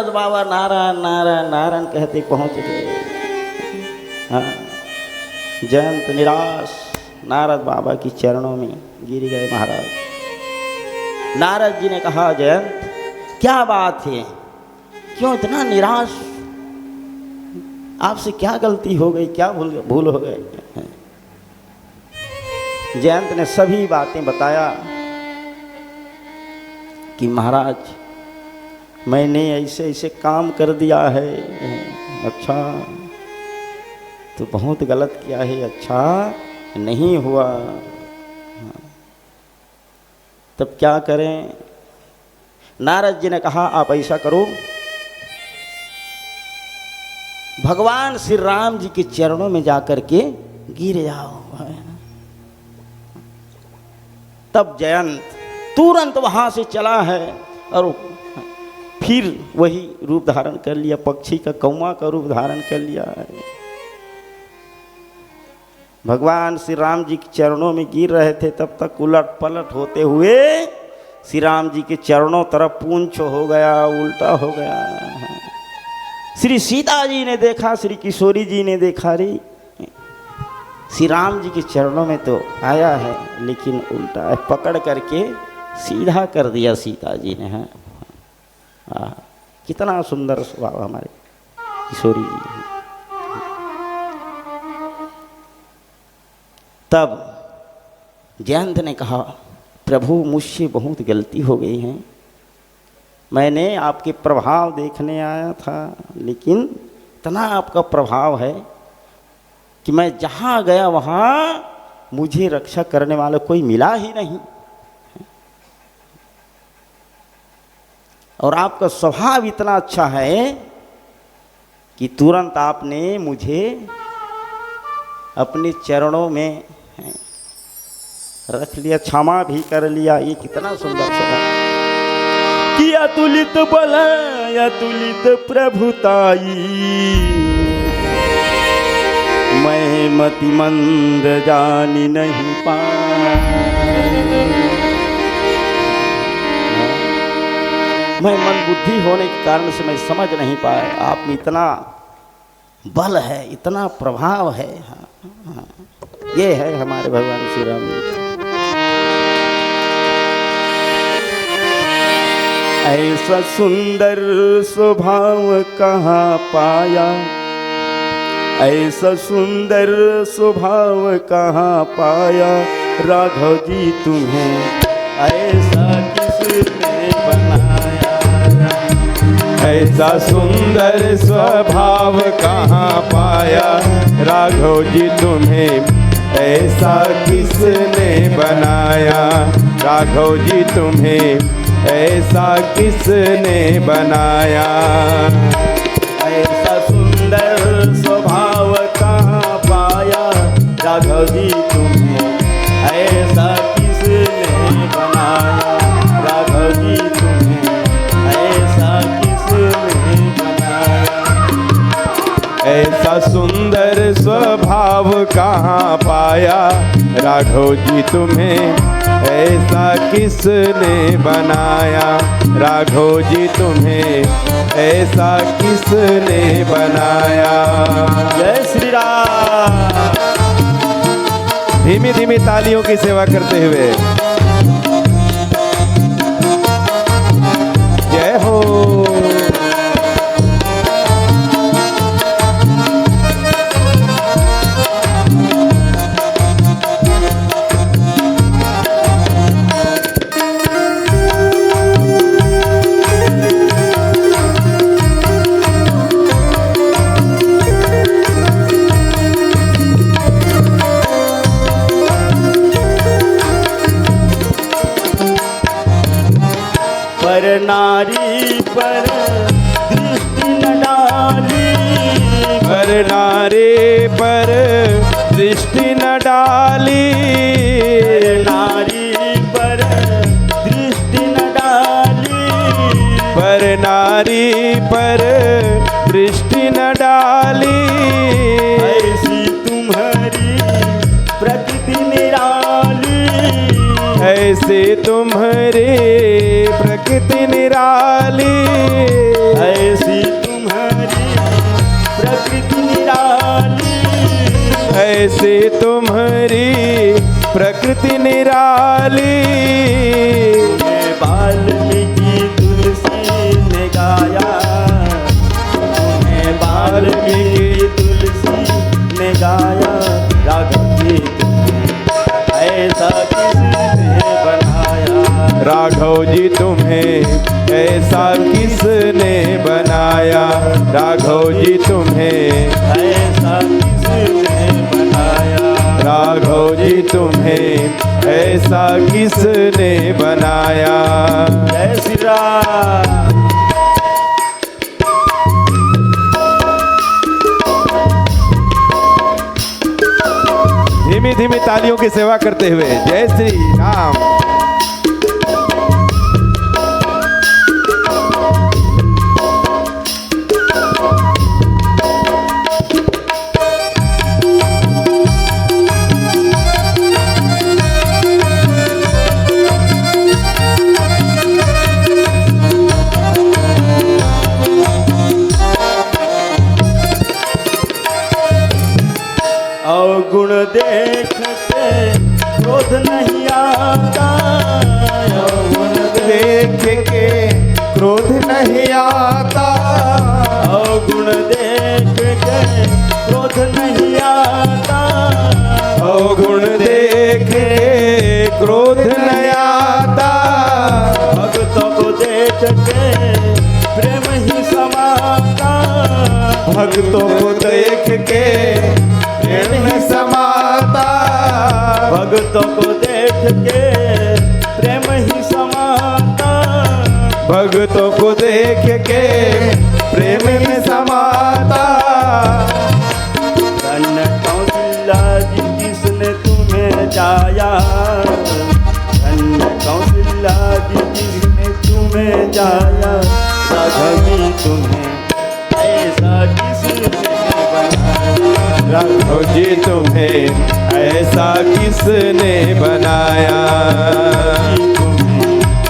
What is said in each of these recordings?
बाबा नारायण नारायण नारायण कहते पहुंच गए। हाँ, जयंत निराश नारद बाबा की चरणों में गिर गए। महाराज नारद जी ने कहा, जयंत क्या बात है, क्यों इतना निराश, आपसे क्या गलती हो गई, क्या भूल हो गई। जयंत ने सभी बातें बताया कि महाराज मैंने ऐसे ऐसे काम कर दिया है। अच्छा, तो बहुत गलत किया है, अच्छा नहीं हुआ, तब क्या करें। नारद जी ने कहा, आप ऐसा करो, भगवान श्री राम जी के चरणों में जाकर के गिर जाओ। तब जयंत तुरंत वहां से चला है और फिर वही रूप धारण कर लिया, पक्षी का कौवा का रूप धारण कर लिया है। भगवान श्री राम जी के चरणों में गिर रहे थे, तब तक उलट पलट होते हुए श्री राम जी के चरणों तरफ पूंछ हो गया, उल्टा हो गया। श्री सीता जी ने देखा, श्री किशोरी जी ने देखा, रे श्री राम जी के चरणों में तो आया है लेकिन उल्टा है, पकड़ करके सीधा कर दिया सीता जी ने। है कितना सुंदर स्वभाव हमारे किशोरी जी। तब जयंत ने कहा, प्रभु मुझसे बहुत गलती हो गई है, मैंने आपके प्रभाव देखने आया था, लेकिन इतना आपका प्रभाव है कि मैं जहाँ गया वहाँ मुझे रक्षा करने वाला कोई मिला ही नहीं, और आपका स्वभाव इतना अच्छा है कि तुरंत आपने मुझे अपने चरणों में रख लिया, क्षमा भी कर लिया। ये कितना सुंदर स्वभाव कि अतुलित बल अतुलित प्रभुताई, मैं मति मंद जानी नहीं पाया। मैं मन बुद्धि होने के कारण से मैं समझ नहीं पाया, आप में इतना बल है, इतना प्रभाव है। हाँ, हाँ, ये है हमारे भगवान श्री राम जी। ऐसा सुंदर स्वभाव कहाँ पाया, ऐसा सुंदर स्वभाव कहाँ पाया, राघव जी तुम्हें ऐसा किसने बनाया। ऐसा सुंदर स्वभाव कहाँ पाया, राघव जी तुम्हें ऐसा किसने बनाया। राघव जी तुम्हें ऐसा किसने बनाया। ऐसा सुंदर स्वभाव कहाँ पाया, राघव जी तुम्हें ऐसा किसने बनाया। राघव जी तुम्हें ऐसा किसने बनाया। ऐसा सुंदर स्वभाव कहाँ पाया, राघव जी तुम्हें ऐसा किसने बनाया। राघव जी तुम्हें ऐसा किसने बनाया। जय श्री राम। धीमी धीमी तालियों की सेवा करते हुए जय हो। पर नारी पर दृष्टि न डाली, पर नारी पर दृष्टि न डाली। नारी पर दृष्टि न डाली, पर नारी पर दृष्टि न डाली। ऐसी तुम्हारी प्रकृति निराली, ऐसे तुम्हारे प्रकृति निराली। ऐसी जैसे तुम्हारी प्रकृति निराली। वाल्मीकि तुलसी ने गाया, वाल्मीकि तुलसी ने गाया, राघव जी तुम्हें ऐसा किसने बनाया। राघव जी तुम्हें ऐसा किसने बनाया। राघव जी तुम्हें ऐसा किसने बनाया। राघव जी तुम्हें ऐसा किसने बनाया। जय श्री राम। धीमी धीमी तालियों की सेवा करते हुए जय श्री राम। गुण देख के क्रोध नहीं आता। गुण देख के क्रोध नहीं आता। गुण देख के क्रोध नहीं आता। गुण देख के क्रोध नहीं आता। भक्तों को देख के प्रेम ही समाता। भक्तों को देख के प्रेम ही समाता। भक्तों को देख के प्रेम ही समाता। भक्तों को देख के प्रेम में समाता। धन्य कौशल्या जी जिसने तुम्हें जाया। धन्य कौशल्या जी जिसने तुम्हें जाया। राघव जी तुम्हें ऐसा किसने बनाया। राघव जी तुम्हें ऐसा किसने बनाया।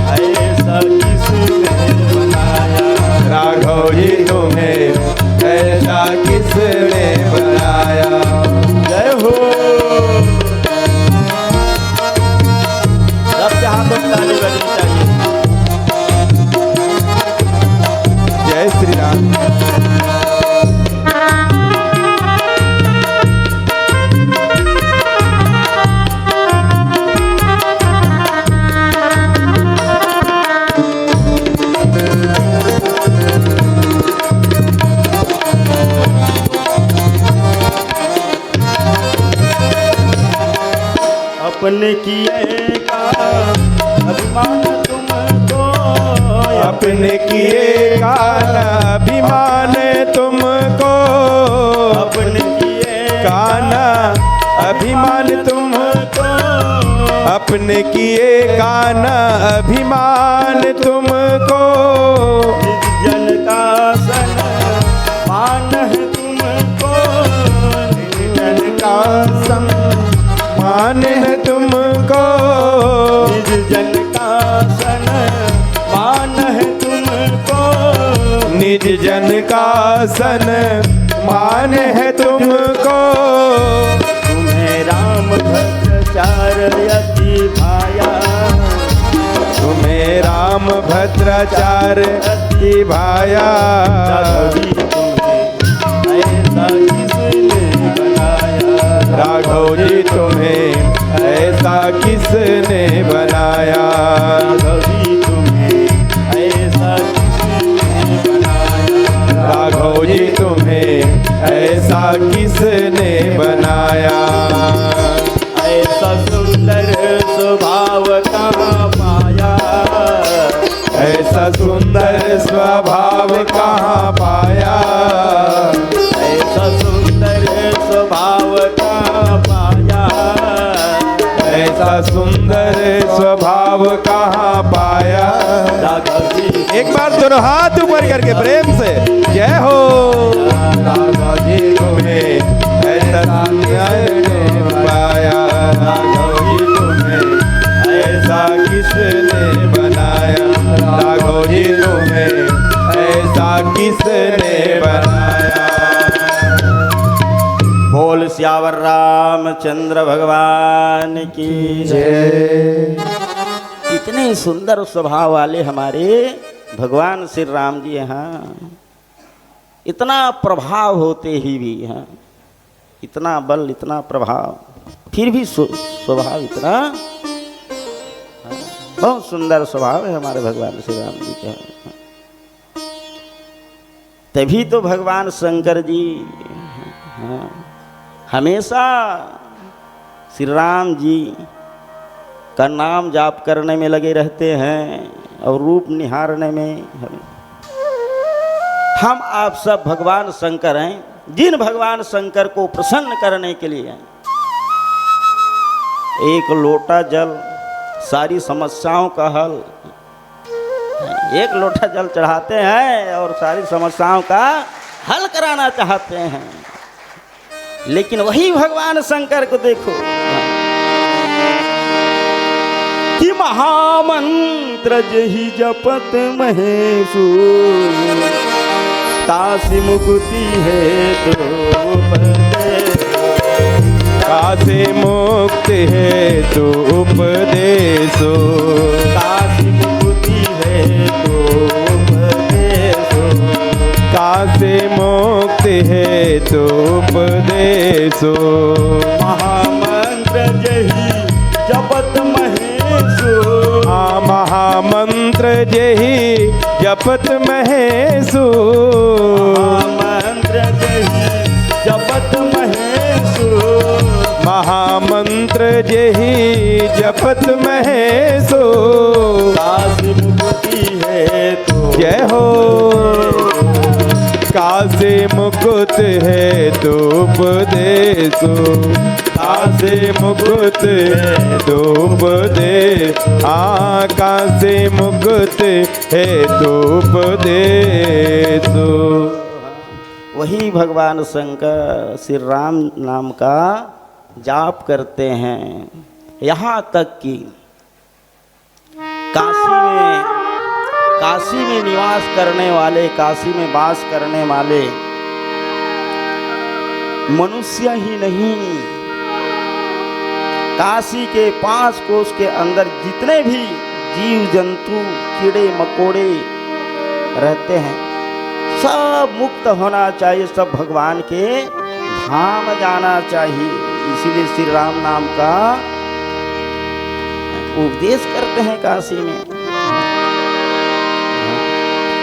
ऐसा किसने बनाया। राघव जी तुम्हें ऐसा किसने बनाया। जय हो। सबके हाथों में ताली बजनी चाहिए। जय श्री राम। अपने किए का अभिमान तुमको। अपने किए का अभिमान तुमको। अपने किए का अभिमान तुमको। अपने किए का अभिमान तुमको। निज जन का सम्मान है तुमको। निज जन का मान है तुमको। निज जन का सम्मान है तुमको। निज जन का मान है तुमको। तुम्हें राम भद्राचार्य अति भाया। तुम्हें राम भद्राचार्य अति भाया। राघव जी तुम्हें ऐसा किसने बनाया। राघव जी तुम्हें ऐसा किसने बनाया। राघव जी तुम्हें ऐसा किसने बनाया। राघव जी तुम्हें ऐसा किसने बनाया। ऐसा सुंदर स्वभाव कहाँ पाया। ऐसा सुंदर स्वभाव कहाँ पाया। ऐसा सुंदर स्वभाव कहाँ पाया। ऐसा सुंदर स्वभाव कहाँ पाया। राघव जी एक बार दोनों हाथ ऊपर करके प्रेम से जय हो। राघव जी तुम्हें ऐसा किसने पाया। राघव जी तुम्हें ऐसा किसने बनाया। राघव जी तुम्हें ऐसा किसने बनाया। बोल सियावर रामचंद्र भगवान की जय। इतने सुंदर स्वभाव वाले हमारे भगवान श्री राम जी हैं, इतना प्रभाव होते ही भी हैं, इतना बल इतना प्रभाव, फिर भी स्वभाव इतना, बहुत सुंदर स्वभाव है हमारे भगवान श्री राम जी का। तभी तो भगवान शंकर जी हमेशा श्री राम जी का नाम जाप करने में लगे रहते हैं और रूप निहारने में। हम आप सब भगवान शंकर हैं, जिन भगवान शंकर को प्रसन्न करने के लिए एक लोटा जल सारी समस्याओं का हल, एक लोटा जल चढ़ाते हैं और सारी समस्याओं का हल कराना चाहते हैं। लेकिन वही भगवान शंकर को देखो कि महामंत्र जहि जपत महेशु, तासी मुक्ति है तो कासे मुक्ति है तो उपदेशो, काशी मुक्ति है तो उपदेशो, कासे मुक्ति है तो उपदेशो। महामंत्र जहि जपत महेशु, महामंत्र जहि जपत महेशु, महामंत्र जहि जपत महेशु, महामंत्र जहि जपत महेशो। काशी मुक्ति है तो जय हो, कासे मुकुट है तो उपदेशो, कासे मुकुट है तो उपदेश, कासे मुकुट है तो उपदेशो। वही भगवान शंकर श्री राम नाम का जाप करते हैं। यहाँ तक कि काशी में निवास करने वाले, काशी में वास करने वाले मनुष्य ही नहीं, काशी के 5 कोस के अंदर जितने भी जीव जंतु कीड़े मकोड़े रहते हैं, सब मुक्त होना चाहिए, सब भगवान के धाम जाना चाहिए। इसीलिए श्री राम नाम का उपदेश करते हैं काशी में।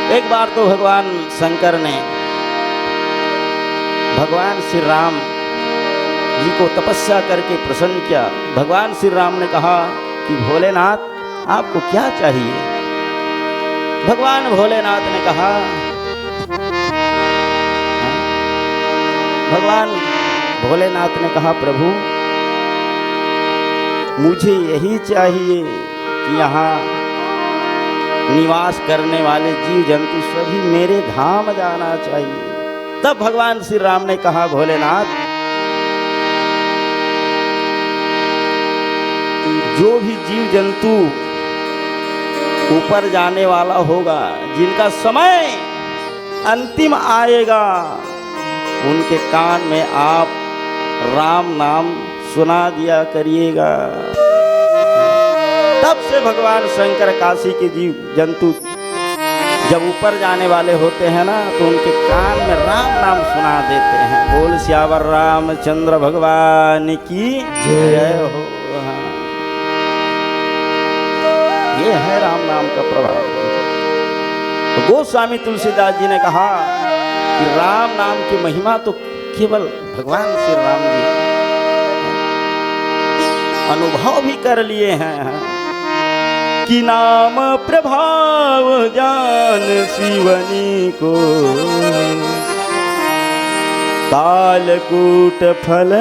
एक बार तो भगवान शंकर ने भगवान श्री राम जी को तपस्या करके प्रसन्न किया। भगवान श्री राम ने कहा कि भोलेनाथ आपको क्या चाहिए? भगवान भोलेनाथ ने कहा, भगवान भोलेनाथ ने कहा, प्रभु मुझे यही चाहिए कि यहाँ निवास करने वाले जीव जंतु सभी मेरे धाम जाना चाहिए। तब भगवान श्री राम ने कहा, भोलेनाथ जो भी जीव जंतु ऊपर जाने वाला होगा, जिनका समय अंतिम आएगा, उनके कान में आप राम नाम सुना दिया करिएगा। तब से भगवान शंकर काशी के जीव जंतु जब ऊपर जाने वाले होते हैं ना, तो उनके कान में राम नाम सुना देते हैं। बोल सियावर रामचंद्र भगवान की जय हो। ये है राम नाम का प्रभाव। तो गोस्वामी तुलसीदास जी ने कहा कि राम नाम की महिमा तो केवल भगवान श्री राम जी अनुभव भी कर लिए हैं कि नाम प्रभाव जान शिवनी को, कालकूट फल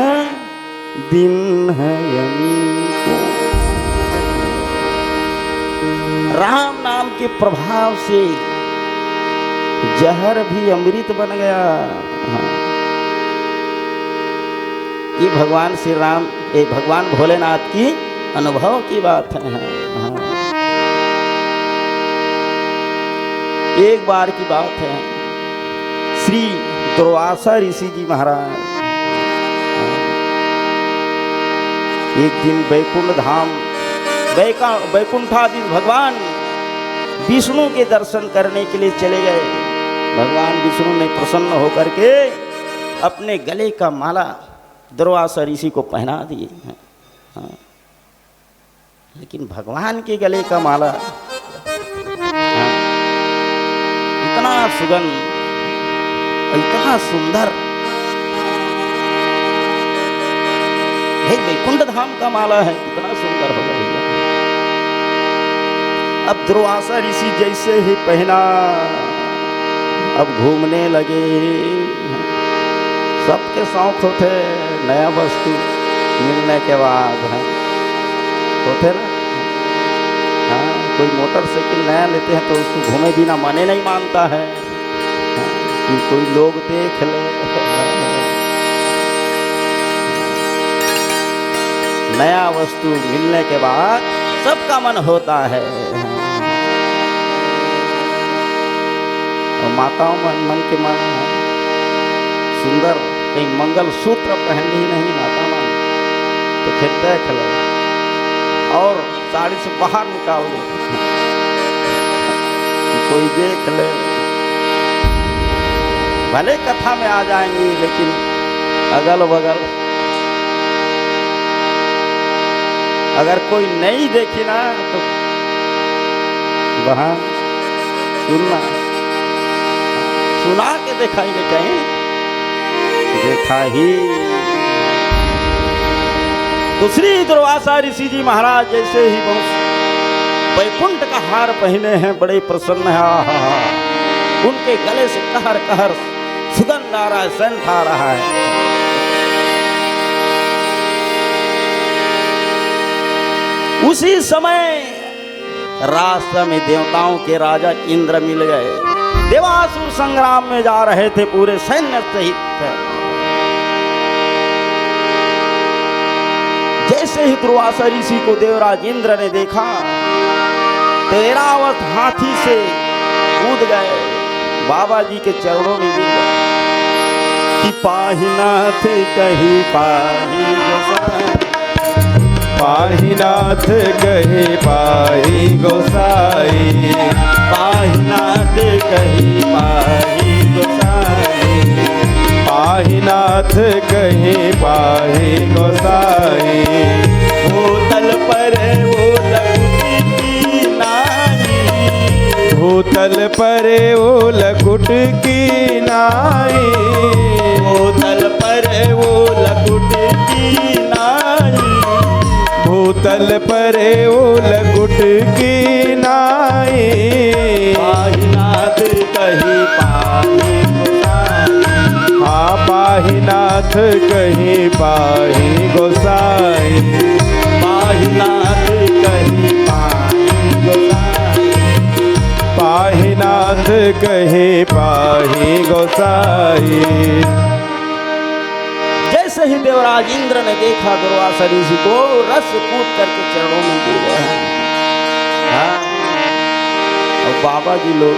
दिन है यमी को। राम नाम के प्रभाव से जहर भी अमृत बन गया। ये भगवान श्री राम, ये भगवान भोलेनाथ की अनुभव की बात है। एक बार की बात है, श्री दुर्वासा ऋषि जी महाराज एक दिन वैकुंठ धाम वैकुंठाधीश भगवान विष्णु के दर्शन करने के लिए चले गए। भगवान विष्णु ने प्रसन्न होकर के अपने गले का माला दुर्वासा ऋषि को पहना दिए। हाँ। लेकिन भगवान के गले का माला, हाँ, इतना सुगंध, इतना सुंदर, भाई वैकुंठ धाम का माला है, कितना सुंदर होगा भैया। अब दुर्वासा ऋषि जैसे ही पहना, अब घूमने लगे। सबके शौक होते नया वस्तु मिलने के बाद, है होते ना। हाँ, कोई मोटरसाइकिल नया लेते हैं तो उसको घूमे बिना माने नहीं मानता है। हाँ, कि कोई लोग देख ले। नया वस्तु मिलने के बाद सबका मन होता है। और माताओं मन के मन है सुंदर, कहीं मंगल सूत्र पहन ही नहीं माता मन, तो फिर देख ले और साड़ी से बाहर निकाल दे, कोई देख ले। भले कथा में आ जाएंगी लेकिन अगल बगल अगर कोई नहीं देखी ना तो वहाँ सुना के दिखाई नहीं, कहीं देखा ही। दूसरी दुर्वासा ऋषि जी महाराज जैसे ही वैकुंठ का हार पहने हैं, बड़े प्रसन्न है। उनके गले से कहर कहर सुगंध आ रहा है, सेंट आ रहा है। उसी समय रास्ते में देवताओं के राजा इंद्र मिल गए। देवासुर संग्राम में जा रहे थे पूरे सैन्य सहित। जैसे ही दुर्वासा ऋषि को देवराज इंद्र ने देखा तो ऐरावत हाथी से कूद गए, बाबा जी के चरणों में गिर गए कि पाहिनाथ कहीं पाही गोसाई, पाहिनाथ कहे पाही गोसाई, पाहिनाथ कहीं पाही गोसाई, पाहिनाथ कहे पाही गोसाई। भूतल पर वो लकुट की नाई, भूतल पर वो लकुट की नाई, भूतल पर वो लकुट की नाई, भूतल पर वो लकुट की नाई। पाहिनाथ कहीं पाही गोसाई, हाँ पाहिनाथ कहीं पाही गोसाई, पाहिनाथ कहीं पाही गोसाई, पाहिनाथ कहीं पाही गोसाई। जैसे ही देवराज इंद्र ने देखा दुर्वासा ऋषि को, रस कूद करके चरणों में गिर गए। हाँ, और बाबा जी लोग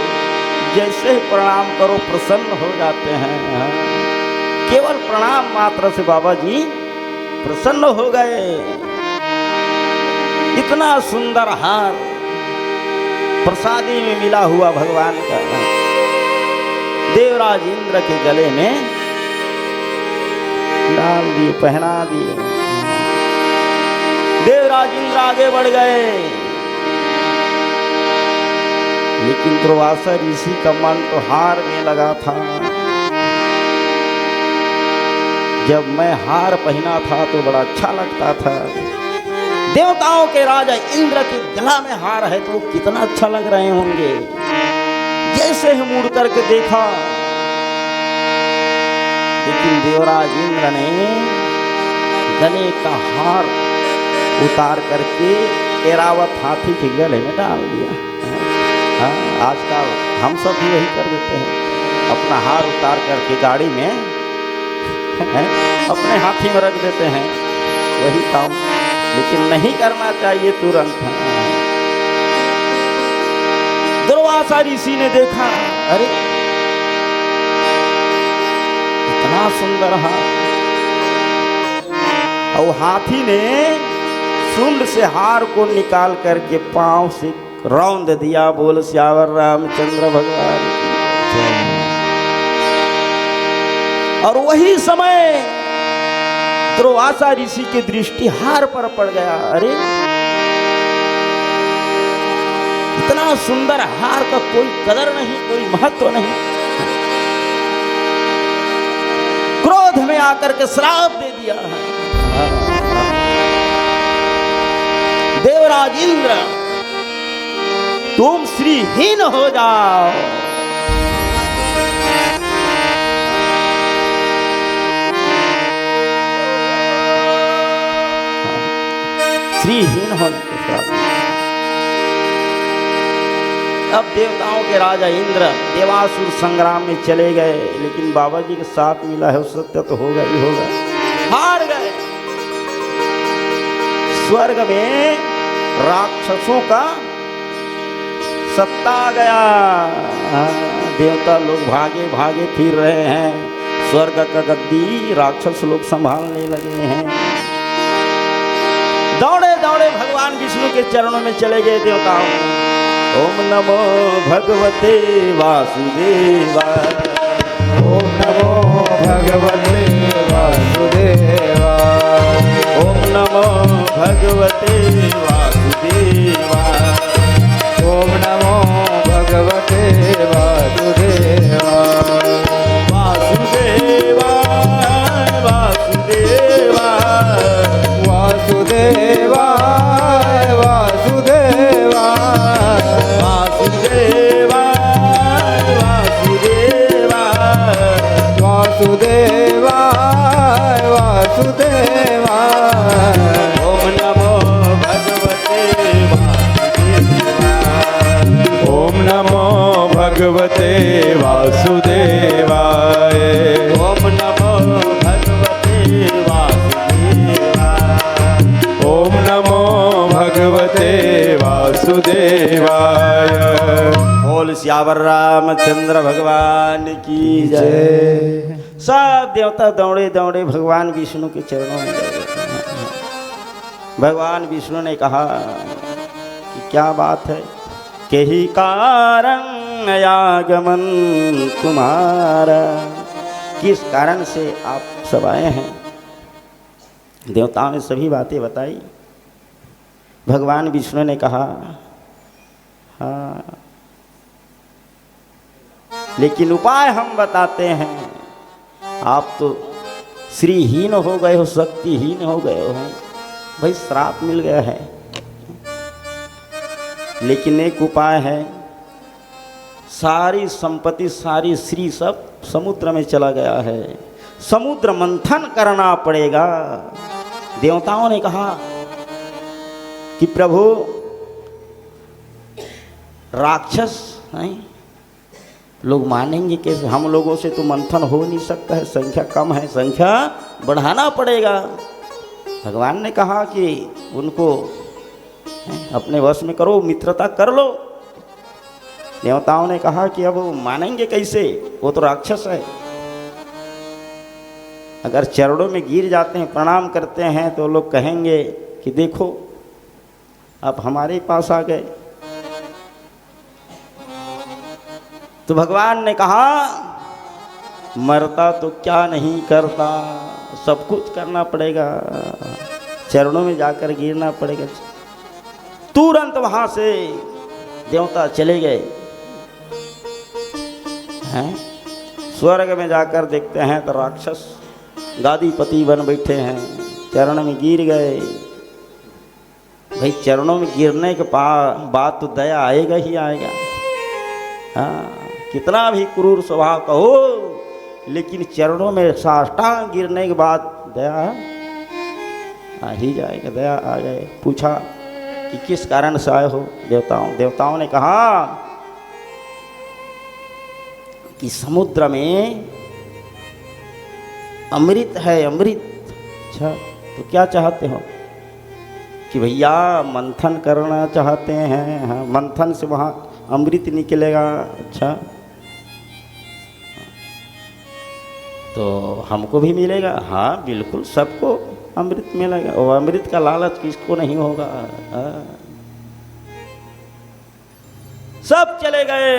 जैसे ही प्रणाम करो प्रसन्न हो जाते हैं। हाँ, केवल प्रणाम मात्र से बाबा जी प्रसन्न हो गए। इतना सुंदर हार प्रसादी में मिला हुआ भगवान का देवराज इंद्र के गले में डाल दिए, पहना दिए। देवराज इंद्र आगे बढ़ गए, लेकिन दुर्वासा ऋषि का मन तो हार में लगा था। जब मैं हार पहना था तो बड़ा अच्छा लगता था। देवताओं के राजा इंद्र के गला में हार है तो कितना अच्छा लग रहे होंगे। जैसे ही मुड़ करके देखा, लेकिन देवराज इंद्र ने गले का हार उतार करके ऐरावत हाथी के गले में डाल दिया। हाँ, आजकल हम सब भी यही कर देते हैं, अपना हार उतार करके गाड़ी में अपने हाथी में रख देते हैं, वही काम। लेकिन नहीं करना चाहिए तुरंत। दुर्वासा ऋषि ने देखा, अरे इतना सुंदर हार, और हाथी ने सूंड से हार को निकाल करके पांव से रौंद दिया। बोल सियावर रामचंद्र भगवान की जय। और वही समय दुर्वासा ऋषि की दृष्टि हार पर पड़ गया। अरे इतना सुंदर हार का कोई कदर नहीं, कोई महत्व नहीं। क्रोध में आकर के श्राप दे दिया है। देवराज इंद्र तुम श्रीहीन हो जाओ। श्रीहीन होने के श्राप। अब देवताओं के राजा इंद्र देवासुर संग्राम में चले गए, लेकिन बाबा जी के साथ मिला है सत्य तो होगा ही होगा। हार गए। स्वर्ग में राक्षसों का सत्ता आ गया। देवता लोग भागे भागे फिर रहे हैं। स्वर्ग का गद्दी राक्षस लोग संभालने लगे हैं। दौड़े दौड़े भगवान विष्णु के चरणों में चले गए देवताओं। ओम नमो भगवते वासुदेवाय। ओम नमो भगवते वासुदेवाय। ओम नमो भगवते वासुदेवाय। ओम नमो भगवते वासुदेवाय। वासुदेवाय वासुदेवाय। वासुदेवाय वासुदेवाय। वासुदेवाय वासुदेवाय। ओम नमो भगवते वासुदेवाय। ओम नमो भगवते वासुदेवाय। ओम नमो भगवते वासुदेवाय। ओम नमो भगवते वासुदेवाय। बोल सियावर रामचंद्र भगवान की जय। सब देवता दौड़े दौड़े भगवान विष्णु के चरणों में गए। भगवान विष्णु ने कहा कि क्या बात है, यही कारण आगमन तुम्हारा, किस कारण से आप सब आए हैं। देवताओं ने सभी बातें बताई। भगवान विष्णु ने कहा हाँ, लेकिन उपाय हम बताते हैं। आप तो श्रीहीन हो गए हो, शक्तिहीन हो गए हो भाई, श्राप मिल गया है। लेकिन एक उपाय है, सारी संपत्ति सारी श्री सब समुद्र में चला गया है, समुद्र मंथन करना पड़ेगा। देवताओं ने कहा कि प्रभु राक्षस नहीं, लोग मानेंगे कैसे, हम लोगों से तो मंथन हो नहीं सकता है, संख्या कम है, संख्या बढ़ाना पड़ेगा। भगवान ने कहा कि उनको अपने वश में करो, मित्रता कर लो। देवताओं ने कहा कि अब मानेंगे कैसे, वो तो राक्षस है। अगर चरणों में गिर जाते हैं, प्रणाम करते हैं, तो लोग कहेंगे कि देखो आप हमारे पास आ गए। तो भगवान ने कहा मरता तो क्या नहीं करता, सब कुछ करना पड़ेगा, चरणों में जाकर गिरना पड़ेगा। तुरंत वहां से देवता चले गए हैं। स्वर्ग में जाकर देखते हैं तो राक्षस गादीपति बन बैठे हैं, चरण में गिर गए। भाई चरणों में गिरने के बाद तो दया आएगा ही आएगा। हाँ, कितना भी क्रूर स्वभाव का हो, लेकिन चरणों में साष्टांग गिरने के बाद दया आ ही जाएगा। दया आ गए। पूछा कि किस कारण से आए हो देवताओं ने कहा कि समुद्र में अमृत है, अमृत। अच्छा, तो क्या चाहते हो? कि भैया मंथन करना चाहते हैं। हाँ, मंथन से वहाँ अमृत निकलेगा। अच्छा, तो हमको भी मिलेगा? हाँ बिल्कुल, सबको अमृत में लगा, और अमृत का लालच किसको नहीं होगा। सब चले गए,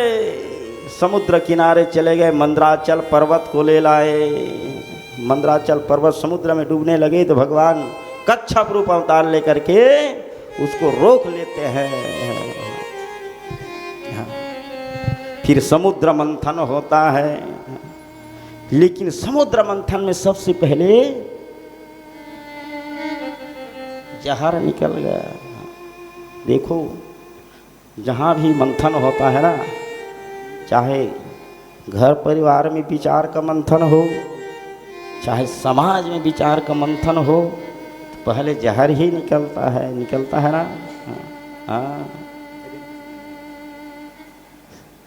समुद्र किनारे चले गए, मंदराचल पर्वत को ले लाए। मंदराचल पर्वत समुद्र में डूबने लगे तो भगवान कच्छप रूप अवतार लेकर के उसको रोक लेते हैं। फिर समुद्र मंथन होता है, लेकिन समुद्र मंथन में सबसे पहले जहर निकल गया। देखो, जहाँ भी मंथन होता है ना, चाहे घर परिवार में विचार का मंथन हो, चाहे समाज में विचार का मंथन हो, तो पहले जहर ही निकलता है ना। हाँ,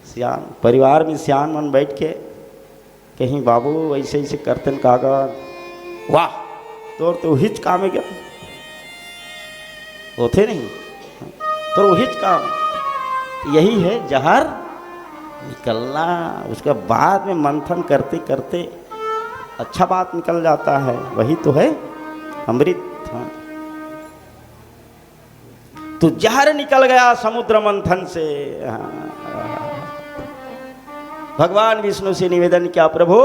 सियान परिवार में सियान मन बैठ के कहीं बाबू ऐसे ऐसे करते न कागज, वाह तो हिच काम है क्या होते नहीं, तो हिच काम यही है जहर निकलना। उसके बाद में मंथन करते करते अच्छा बात निकल जाता है, वही तो है अमृत। हाँ। तो जहर निकल गया समुद्र मंथन से। भगवान विष्णु से निवेदन किया, प्रभु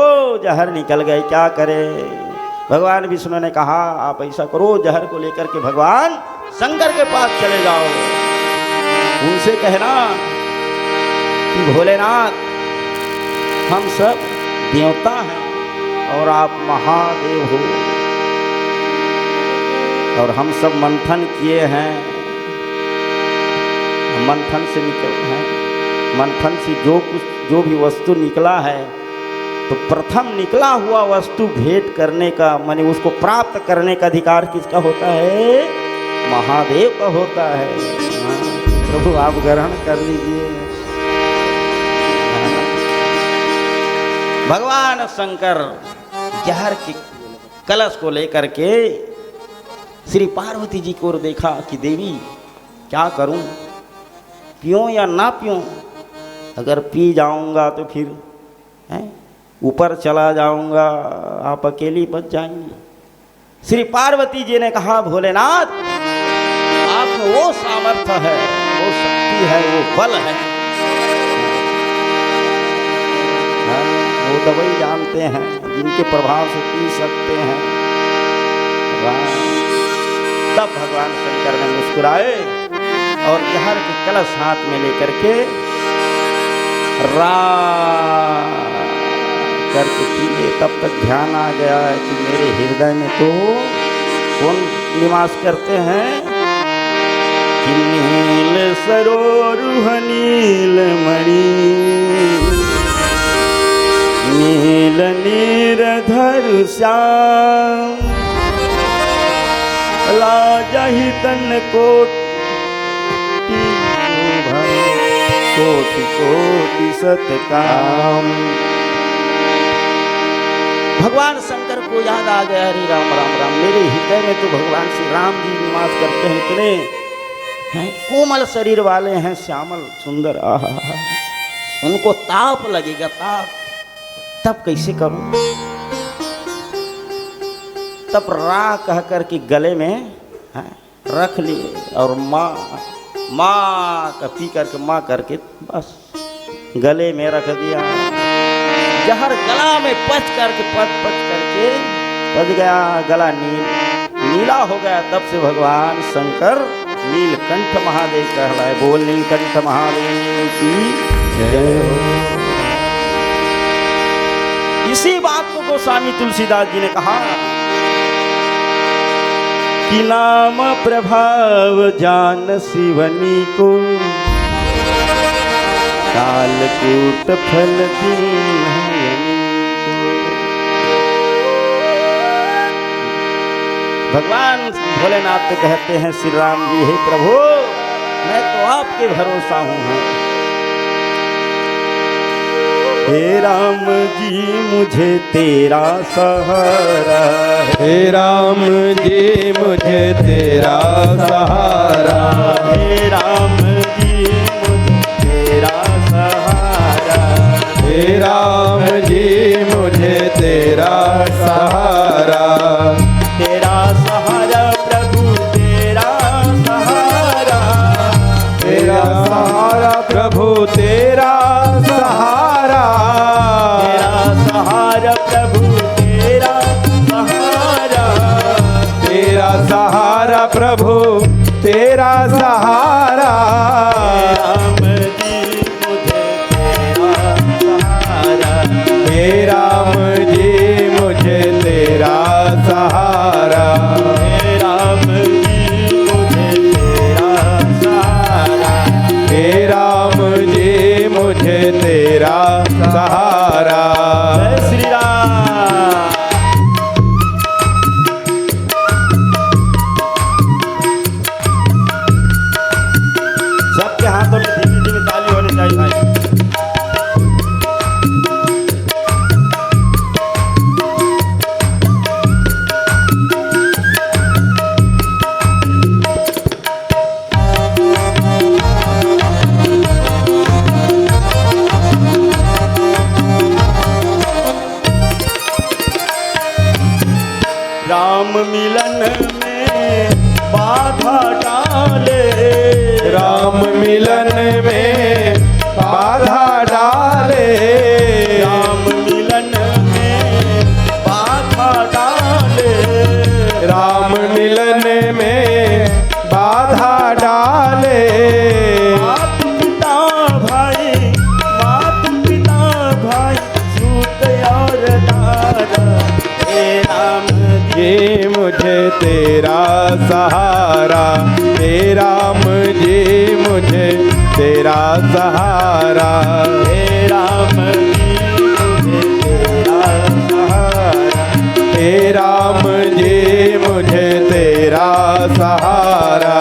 जहर निकल गए, क्या करे। भगवान विष्णु ने कहा, आप ऐसा करो, जहर को लेकर के भगवान शंकर के पास चले जाओ, उनसे कहना कि भोलेनाथ हम सब देवता हैं और आप महादेव हो, और हम सब मंथन किए हैं, मंथन से निकल हैं, मंथन से जो भी वस्तु निकला है, तो प्रथम निकला हुआ वस्तु भेंट करने का, माने उसको प्राप्त करने का अधिकार किसका होता है, महादेव का होता है। प्रभु आप ग्रहण कर लीजिए। भगवान शंकर जहर के कलश को लेकर के श्री पार्वती जी को देखा कि देवी क्या करूं, पीऊं या ना पीऊं, अगर पी जाऊंगा तो फिर ऊपर चला जाऊंगा, आप अकेली बच जाएंगी। श्री पार्वती जी ने कहा, भोलेनाथ आप में वो सामर्थ्य है, वो शक्ति है, वो बल है, वो दवाई जानते हैं जिनके प्रभाव से पी सकते हैं। तब भगवान शंकर ने मुस्कुराए और जहर के कलश हाथ में लेकर के रा करके पीले। तब तक ध्यान आ गया है कि मेरे हृदय में तो कौन निवास करते हैं, कि नील सरोरुह नील मणि, नील नीरधर श्याम, लाजहि तन कोटि कोटि कोटि सतकाम। भगवान शंकर को याद आ गया, हरे राम राम राम, मेरे हृदय में तो भगवान श्री राम जी निवास करते हैं, इतने हैं कोमल शरीर वाले हैं, श्यामल सुंदर, आहा, उनको ताप लगेगा, ताप, तब कैसे करूं। तब रा कह कर के गले में रख लिए और माँ का पी करके माँ करके बस गले में रख दिया। जहर गला में पच करके पच गया, गला नीला हो गया। तब से भगवान शंकर नीलकंठ महादेव कहलाए। बोल नीलकंठ महादेव की जय हो। इसी बात को गोस्वामी तुलसीदास जी ने कहा कि नाम प्रभाव जान शिवनी को, कालकूट फल दीन। भगवान भोलेनाथ तो कहते हैं श्री राम जी, हे प्रभु मैं तो आपके भरोसा हूँ। हे राम जी मुझे तेरा सहारा, हे राम जी मुझे तेरा सहारा, हे राम जी मुझे तेरा सहारा, हे राम जी मुझे तेरा सहारा, तेरा सहारा राम मिलन में बाधा डाले, राम मिलन में बाधा डाले, राम मिलन में बाधा डाले, राम मिलन में बाधा डाले। मात पिता भाई, मात पिता भाई, सूत और दादा, हे राम जी मुझे तेरा सहारा, हे राम जी मुझे तेरा सहारा, हे राम जी मुझे तेरा सहारा, हे राम जी मुझे तेरा सहारा,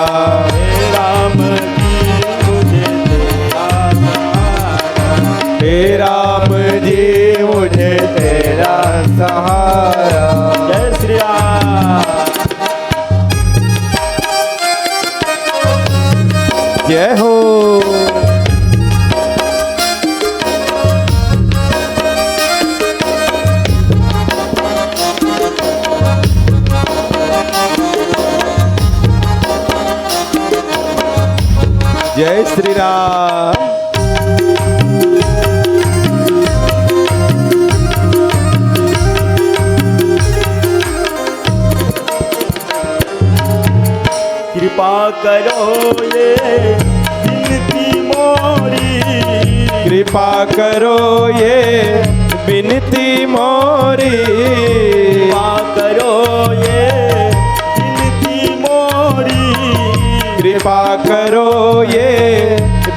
हे राम जी मुझे तेरा सहारा, हे राम जी मुझे तेरा सहारा। जय श्री राम। जय हो। जय श्री राम। कृपा करो ये विनती मोरी, कृपा करो ये विनती मोरी, कृपा करो ये विनती मोरी, कृपा करो ये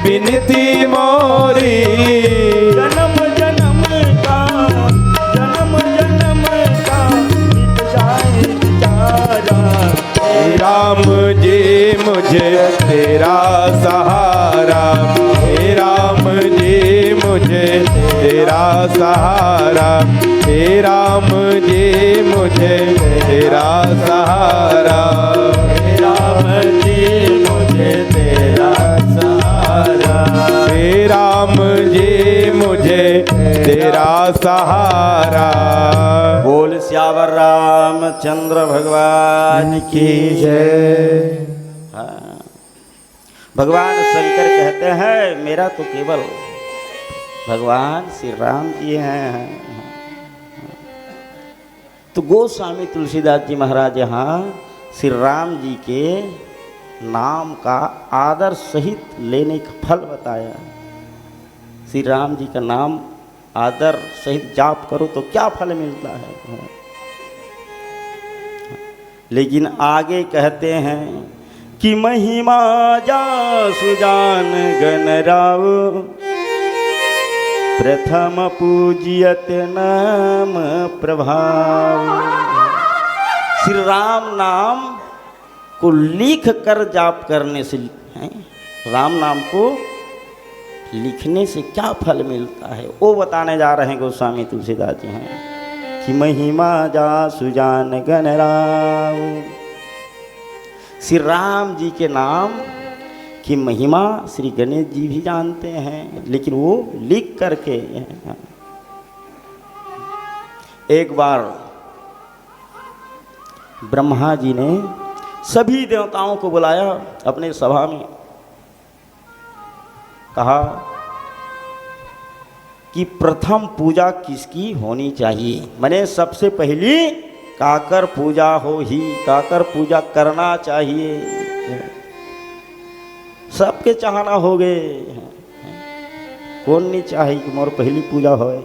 विनती मोरी। जन्म जन्म का, जन्म जन्म का मिट जाए बेचारा, हे राम जी मुझे तेरा सहारा, हे राम जी मुझे तेरा सहारा, हे राम जी मुझे तेरा सहारा, हे राम जी मुझे तेरा सहारा, हे राम जी मुझे तेरा सहारा। बोल श्यावर रामचंद्र भगवान की जय। हाँ। भगवान शंकर कहते हैं मेरा तो केवल भगवान श्री राम जी हैं। तो गोस्वामी तुलसीदास जी महाराज यहाँ श्री राम जी के नाम का आदर सहित लेने का फल बताया। श्री राम जी का नाम आदर सहित जाप करो तो क्या फल मिलता है। लेकिन आगे कहते हैं कि महिमा जा सुजान गणराव, प्रथम पूजियत नाम प्रभाव। श्री राम नाम को लिख कर जाप करने से हैं, राम नाम को लिखने से क्या फल मिलता है वो बताने जा रहे हैं गोस्वामी तुलसीदास जी हैं कि महिमा जा सुजान गणराव। श्री राम जी के नाम की महिमा श्री गणेश जी भी जानते हैं, लेकिन वो लिख करके। एक बार ब्रह्मा जी ने सभी देवताओं को बुलाया अपने सभा में, कहा कि प्रथम पूजा किसकी होनी चाहिए। मैंने सबसे पहली काकर पूजा हो ही, काकर पूजा करना चाहिए। सबके चाहना हो गए, कौन नहीं चाहे कि मोर पहली पूजा होए।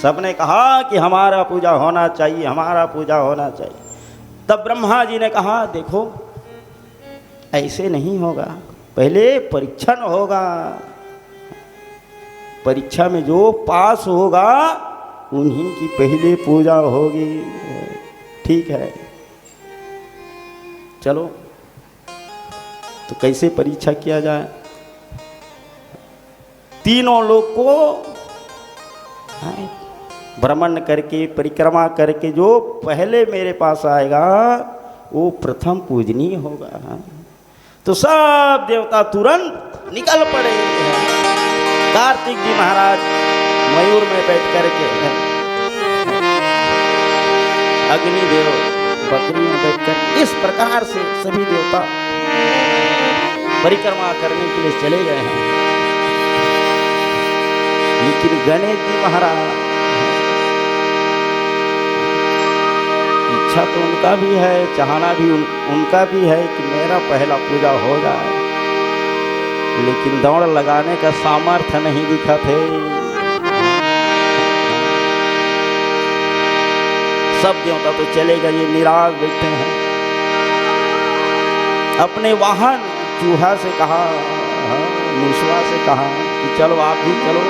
सबने कहा कि हमारा पूजा होना चाहिए, हमारा पूजा होना चाहिए। तब ब्रह्मा जी ने कहा देखो ऐसे नहीं होगा, पहले परीक्षण होगा, परीक्षा में जो पास होगा उन्हीं की पहले पूजा होगी। ठीक है, चलो तो कैसे परीक्षा किया जाए। तीनों लोग को भ्रमण करके परिक्रमा करके जो पहले मेरे पास आएगा वो प्रथम पूजनीय होगा। तो सब देवता तुरंत निकल पड़े। कार्तिक जी महाराज मयूर में बैठ करके अग्निदेव बकरी में बैठकर इस प्रकार से सभी देवता परिक्रमा करने के लिए चले गए हैं। लेकिन गणेश जी महाराज, इच्छा तो उनका भी है, चाहना भी उनका भी है कि मेरा पहला पूजा हो जाए, लेकिन दौड़ लगाने का सामर्थ्य नहीं दिखा थे। सब देवता तो चले गए, ये निराश बैठे हैं। अपने वाहन चूहा से कहा, मूसवा से कहा कि चलो आप भी चलो।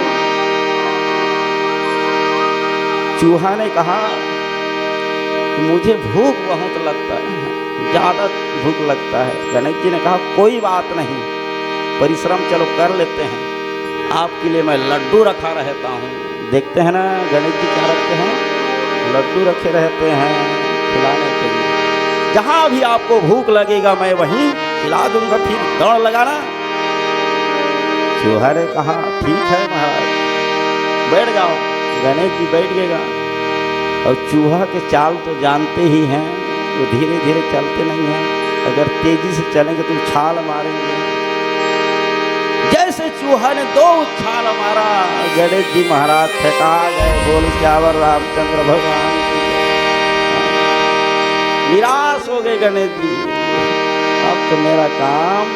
चूहा ने कहा कि मुझे भूख बहुत लगता है, ज़्यादा भूख लगता है। गणेश जी ने कहा कोई बात नहीं, परिश्रम चलो कर लेते हैं, आपके लिए मैं लड्डू रखा रहता हूँ। देखते हैं ना गणेश जी क्या रखते हैं, लड्डू रखे रहते हैं खिलाने के लिए। जहाँ भी आपको भूख लगेगा मैं वहीं खिला दूंगा, फिर दौड़ लगाना। चूहा ने कहा ठीक है महाराज, बैठ जाओ। गणेश जी बैठ गएगा। और चूहा के चाल तो जानते ही हैं, वो धीरे धीरे चलते नहीं हैं, अगर तेजी से चलेंगे तो छाल मारेंगे। जैसे चूहा ने 2 उछाल मारा, गणेश जी महाराज थका गए। बोल श्यावर रामचंद्र भगवान, निराश हो गए गणेश जी, अब तो मेरा काम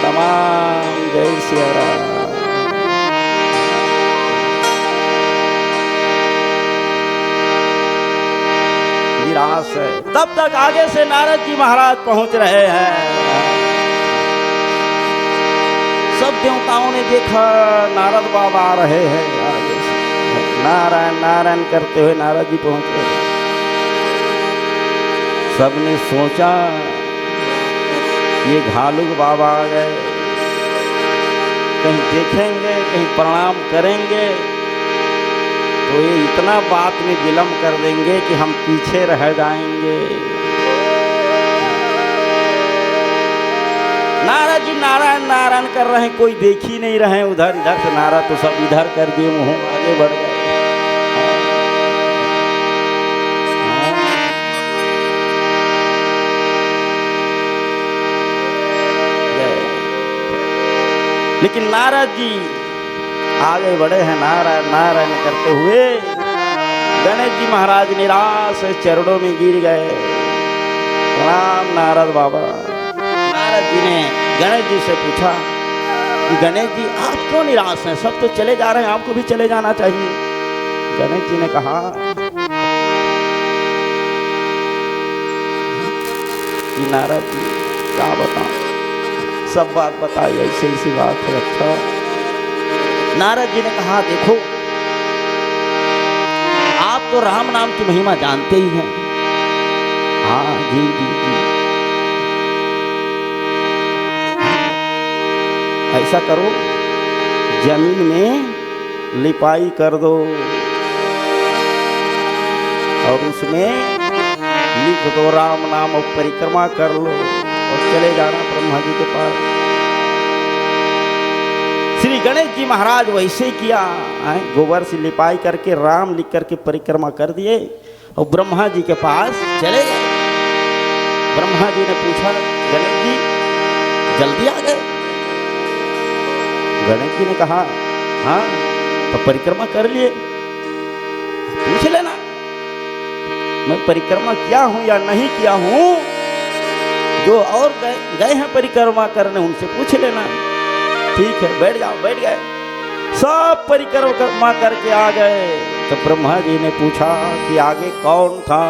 तमाम। जय श्री राम। निराश है। तब तक आगे से नारद जी महाराज पहुंच रहे हैं। सब देवताओं ने देखा नारद बाबा आ रहे हैं आगे से। नारायण नारायण करते हुए नारद जी पहुंचे। सबने सोचा ये घालुक बाबा आ गए, कहीं देखेंगे, कहीं प्रणाम करेंगे तो ये इतना बात में विलम्ब कर देंगे कि हम पीछे रह जाएंगे। नारद जी नारायण नारायण कर रहे हैं, कोई देख ही नहीं रहे उधर इधर से। नारद तो सब इधर कर दिए, मुंह आगे बढ़ गए। लेकिन नारद जी आगे बढ़े हैं नारायण नारायण करते हुए। गणेश जी महाराज निराश चरणों में गिर गए। प्रणाम नारद बाबा। नारद जी ने गणेश जी से पूछा कि गणेश जी आप क्यों निराश हैं, सब तो चले जा रहे हैं, आपको भी चले जाना चाहिए। गणेश जी ने कहा कि नारद जी क्या बताऊं, सब बात बताई, ऐसी ऐसी बात है। अच्छा। नारद जी ने कहा देखो आप तो राम नाम की महिमा जानते ही हैं। हाँ जी जी जी। ऐसा करो जमीन में लिपाई कर दो और उसमें लिख दो राम नाम और परिक्रमा कर लो और चले जाना ब्रह्मा जी के पास। श्री गणेश जी महाराज वैसे किया, गोबर से लिपाई करके राम लिख करके परिक्रमा कर दिए और ब्रह्मा जी के पास चले गए। ब्रह्मा जी ने पूछा गणेश जी जल्दी आ गए। गणेश जी ने कहा हाँ तो परिक्रमा कर लिए, पूछ लेना मैं परिक्रमा किया हूं या नहीं किया हूं। जो और गए हैं परिक्रमा करने उनसे पूछ लेना। ठीक है बैठ जाओ। बैठ गए, सब परिक्रमा करके आ गए। तो ब्रह्मा जी ने पूछा कि आगे कौन था।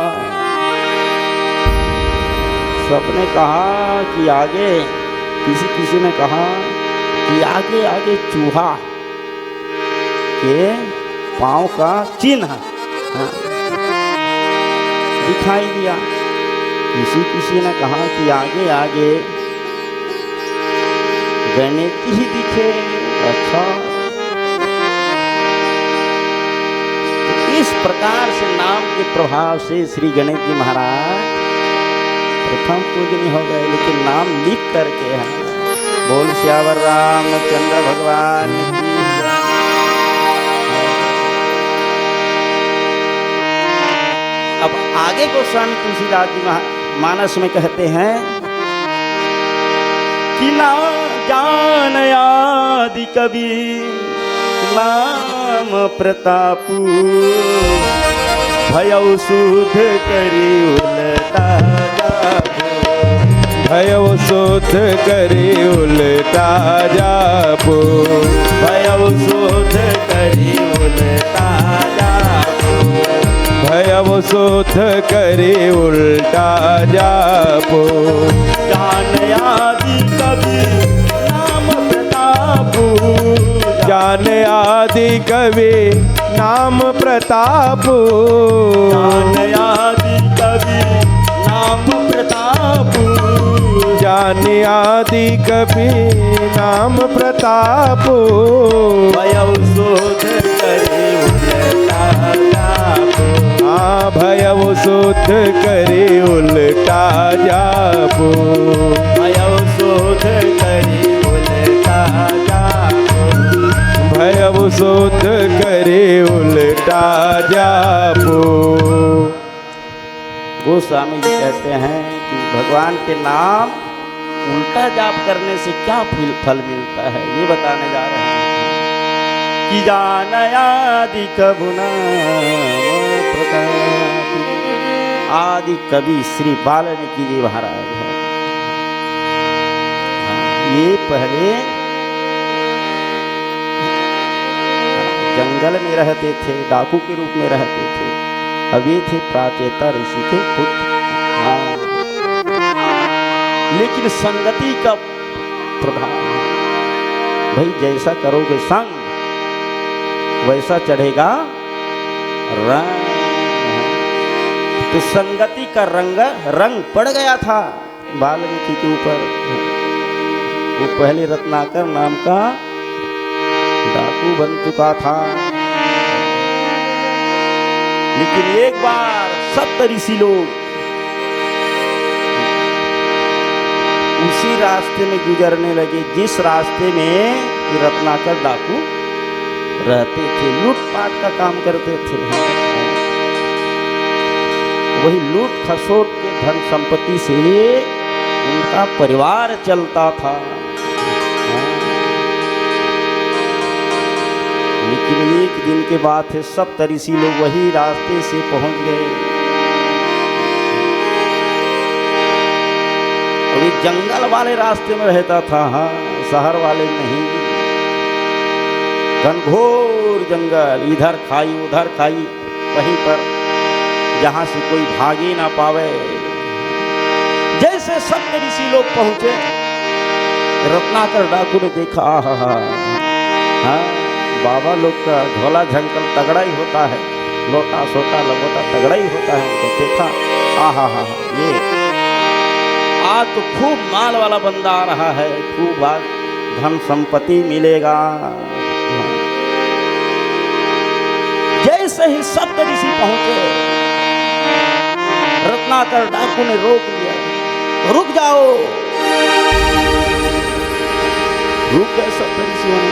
सबने कहा कि आगे, किसी ने कहा कि आगे आगे चूहा के पांव का चिन्ह दिखाई दिया। किसी ने कहा कि आगे आगे गणेश जी ही दिखे। अच्छा, इस प्रकार से नाम के प्रभाव से श्री गणेश जी महाराज प्रथम पूजनीय हो गए, लेकिन नाम लिख करके है। बोल श्यावर रामचंद्र भगवान की। अब आगे गोस्वामी तुलसीदास जी मानस में कहते हैं कि ना जान आदि कवि नाम प्रताप भयउ शुद्ध करी उलटा जापो भयउ शुद्ध करी उलटा जापो भयउ शुद्ध करी उलटा जापो भयउ शुद्ध करी उलटा जापो जान आदि कवि नाम प्रताप जान आदि कवि नाम प्रताप जान आदि कवि नाम प्रताप जान आदि कवि नाम प्रताप भयउ शुद्ध करे उलटा जापो हाँ भयउ शुद्ध करे उलटा जापो भयउ शुद्ध करे उलटा जापो भयउ शुद्ध करे उलटा जापो। गोस्वामी जी कहते हैं कि भगवान के नाम उल्टा जाप करने से क्या फल मिलता है, ये बताने जा रहे हैं कि जान आदि कभु नाम प्रताप। आदि कवि श्री वाल्मीकि जी महाराज है। ये पहले जंगल में रहते थे, डाकू के रूप में रहते थे। अब ये थे प्राचेता ऋषि के पुत्र। हाँ, लेकिन संगति का प्रभाव है। भाई जैसा करोगे संग वैसा चढ़ेगा रंग। तो संगति का रंग पड़ गया था वाल्मीकि के ऊपर। वो पहले रत्नाकर नाम का डाकू बन चुका था, लेकिन एक बार सप्त ऋषि लोग उसी रास्ते में गुजरने लगे जिस रास्ते में रत्नाकर डाकू रहते थे, लूटपाट का काम करते थे। वही लूट खसोट के धन संपत्ति से उनका परिवार चलता था। लेकिन एक दिन के बाद थे सप्त ऋषि लोग वही रास्ते से पहुंच गए। और ये जंगल वाले रास्ते में रहता था, हाँ, शहर वाले नहीं। घनघोर जंगल, इधर खाई उधर खाई, वहीं पर जहां से कोई भागे ना पावे। जैसे सप्त ऋषि लोग पहुंचे, रत्नाकर डाकू ने देखा, हाँ, बाबा लोग का झोला झंकल तगड़ा ही होता है, लोटा सोटा लगोटा तगड़ा ही होता है। तो देखा, हाँ, ये आज तो खूब माल वाला बंदा आ रहा है, खूब आज धन संपत्ति मिलेगा। जैसे ही सप्त ऋषि पहुंचे, रत्नाकर डाकू ने रोक लिया। रुक जाओ। रुक गए सप्त ऋषियों ने,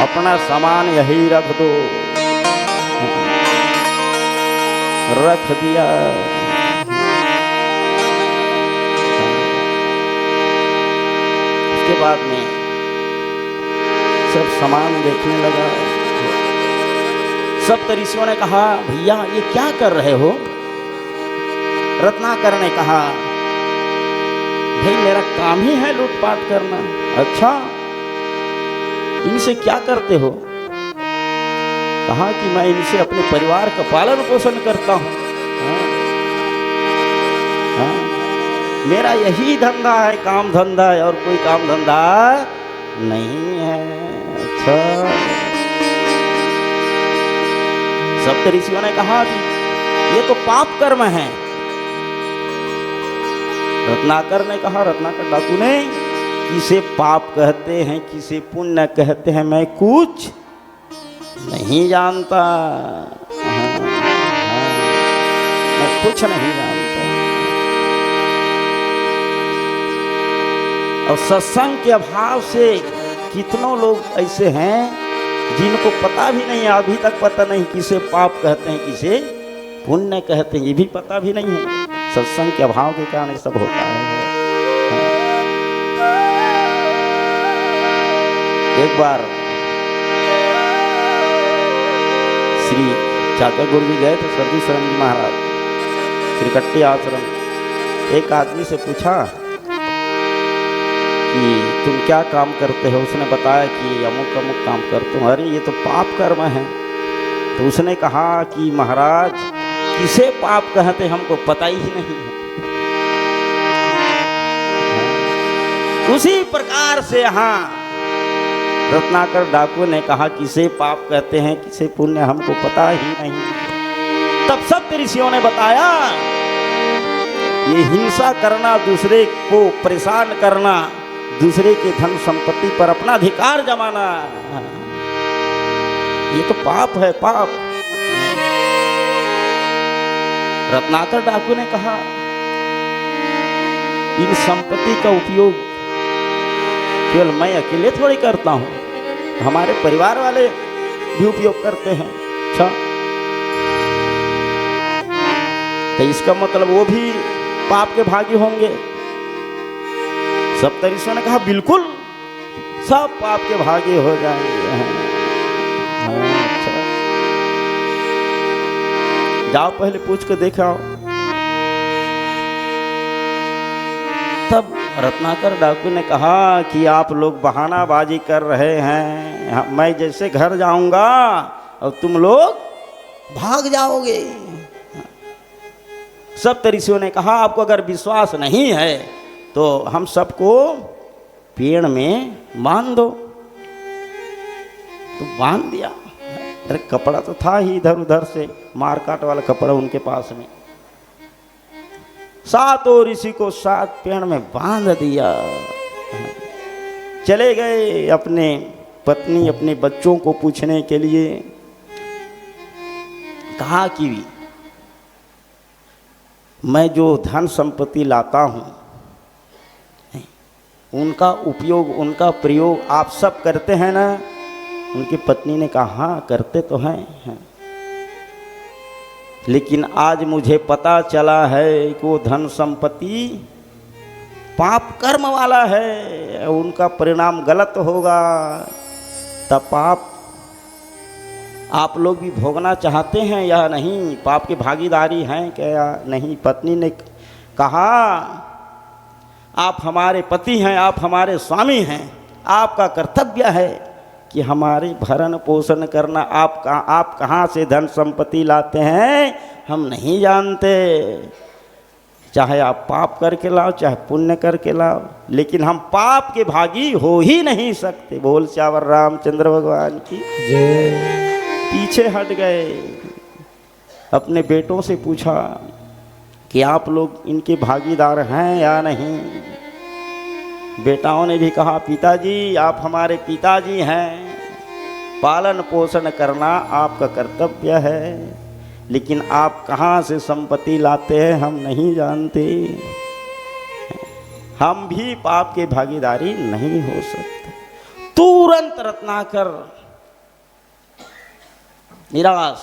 अपना सामान यही रख दो। रख दिया। उसके बाद में सब सामान देखने लगा। सप्त ऋषियों ने कहा, भैया ये क्या कर रहे हो? रत्नाकर ने कहा, भाई मेरा काम ही है लूटपाट करना। अच्छा, इनसे क्या करते हो? कहा कि मैं इनसे अपने परिवार का पालन पोषण करता हूँ। हाँ, मेरा यही धंधा है, काम धंधा है, और कोई काम धंधा नहीं है। अच्छा, सप्त ऋषियों ने कहा कि ये तो पाप कर्म है। रत्नाकर ने कहा, रत्नाकर डाकू ने, किसे पाप कहते हैं किसे पुण्य कहते हैं मैं कुछ नहीं जानता। मैं कुछ नहीं जानता। और सत्संग के अभाव से कितनों लोग ऐसे हैं जिनको पता भी नहीं, अभी तक पता नहीं किसे पाप कहते हैं किसे पुण्य कहते हैं ये भी पता भी नहीं है। सत्संग के अभाव के कारण ये सब होता है। एक बार श्री चाचा गुरु जी गए थे सरदी शरण जी महाराज श्रीकट्टी आश्रम। एक आदमी से पूछा कि तुम क्या काम करते हो? उसने बताया कि अमुक अमुक काम करता हूँ। अरे ये तो पाप कर्म है। तो उसने कहा कि महाराज किसे पाप कहते हमको पता ही नहीं है। उसी प्रकार से यहाँ रत्नाकर डाकू ने कहा किसे पाप कहते हैं किसे पुण्य हमको पता ही नहीं। तब सप्त ऋषियों ने बताया ये हिंसा करना, दूसरे को परेशान करना, दूसरे के धन संपत्ति पर अपना अधिकार जमाना, ये तो पाप है, पाप। रत्नाकर डाकू ने कहा इन संपत्ति का उपयोग केवल मैं अकेले थोड़ी करता हूं, हमारे परिवार वाले भी उपयोग करते हैं। अच्छा, तो इसका मतलब वो भी पाप के भागी होंगे? सप्त ऋषियों ने कहा बिल्कुल, सब पाप के भागी हो जाएंगे। अच्छा, जाओ पहले पूछ के देखो। तब रत्नाकर डाकू ने कहा कि आप लोग बहानाबाजी कर रहे हैं। मैं जैसे घर जाऊंगा और तुम लोग भाग जाओगे। सप्त ऋषियों ने कहा आपको अगर विश्वास नहीं है तो हम सबको पेड़ में बांध दो। तो बांध दिया। अरे कपड़ा तो था ही इधर उधर से, मारकाट वाला कपड़ा उनके पास में। सातों ऋषि को 7 पेड़ में बांध दिया। चले गए अपने पत्नी अपने बच्चों को पूछने के लिए। कहा कि मैं जो धन संपत्ति लाता हूं उनका उपयोग उनका प्रयोग आप सब करते हैं ना? उनकी पत्नी ने कहा हाँ करते तो हैं, लेकिन आज मुझे पता चला है कि वो धन संपत्ति पाप कर्म वाला है, उनका परिणाम गलत होगा। तब पाप आप लोग भी भोगना चाहते हैं या नहीं? पाप की भागीदारी हैं क्या या नहीं? पत्नी ने कहा आप हमारे पति हैं, आप हमारे स्वामी हैं, आपका कर्तव्य है कि हमारे भरण पोषण करना। आप कहाँ से धन संपत्ति लाते हैं हम नहीं जानते, चाहे आप पाप करके लाओ चाहे पुण्य करके लाओ, लेकिन हम पाप के भागी हो ही नहीं सकते। बोल श्यावर रामचंद्र भगवान की जय। पीछे हट गए। अपने बेटों से पूछा कि आप लोग इनके भागीदार हैं या नहीं? बेटाओं ने भी कहा पिताजी आप हमारे पिताजी हैं, पालन पोषण करना आपका कर्तव्य है, लेकिन आप कहाँ से संपत्ति लाते हैं हम नहीं जानते। हम भी पाप के भागीदारी नहीं हो सकते। तुरंत रत्नाकर निराश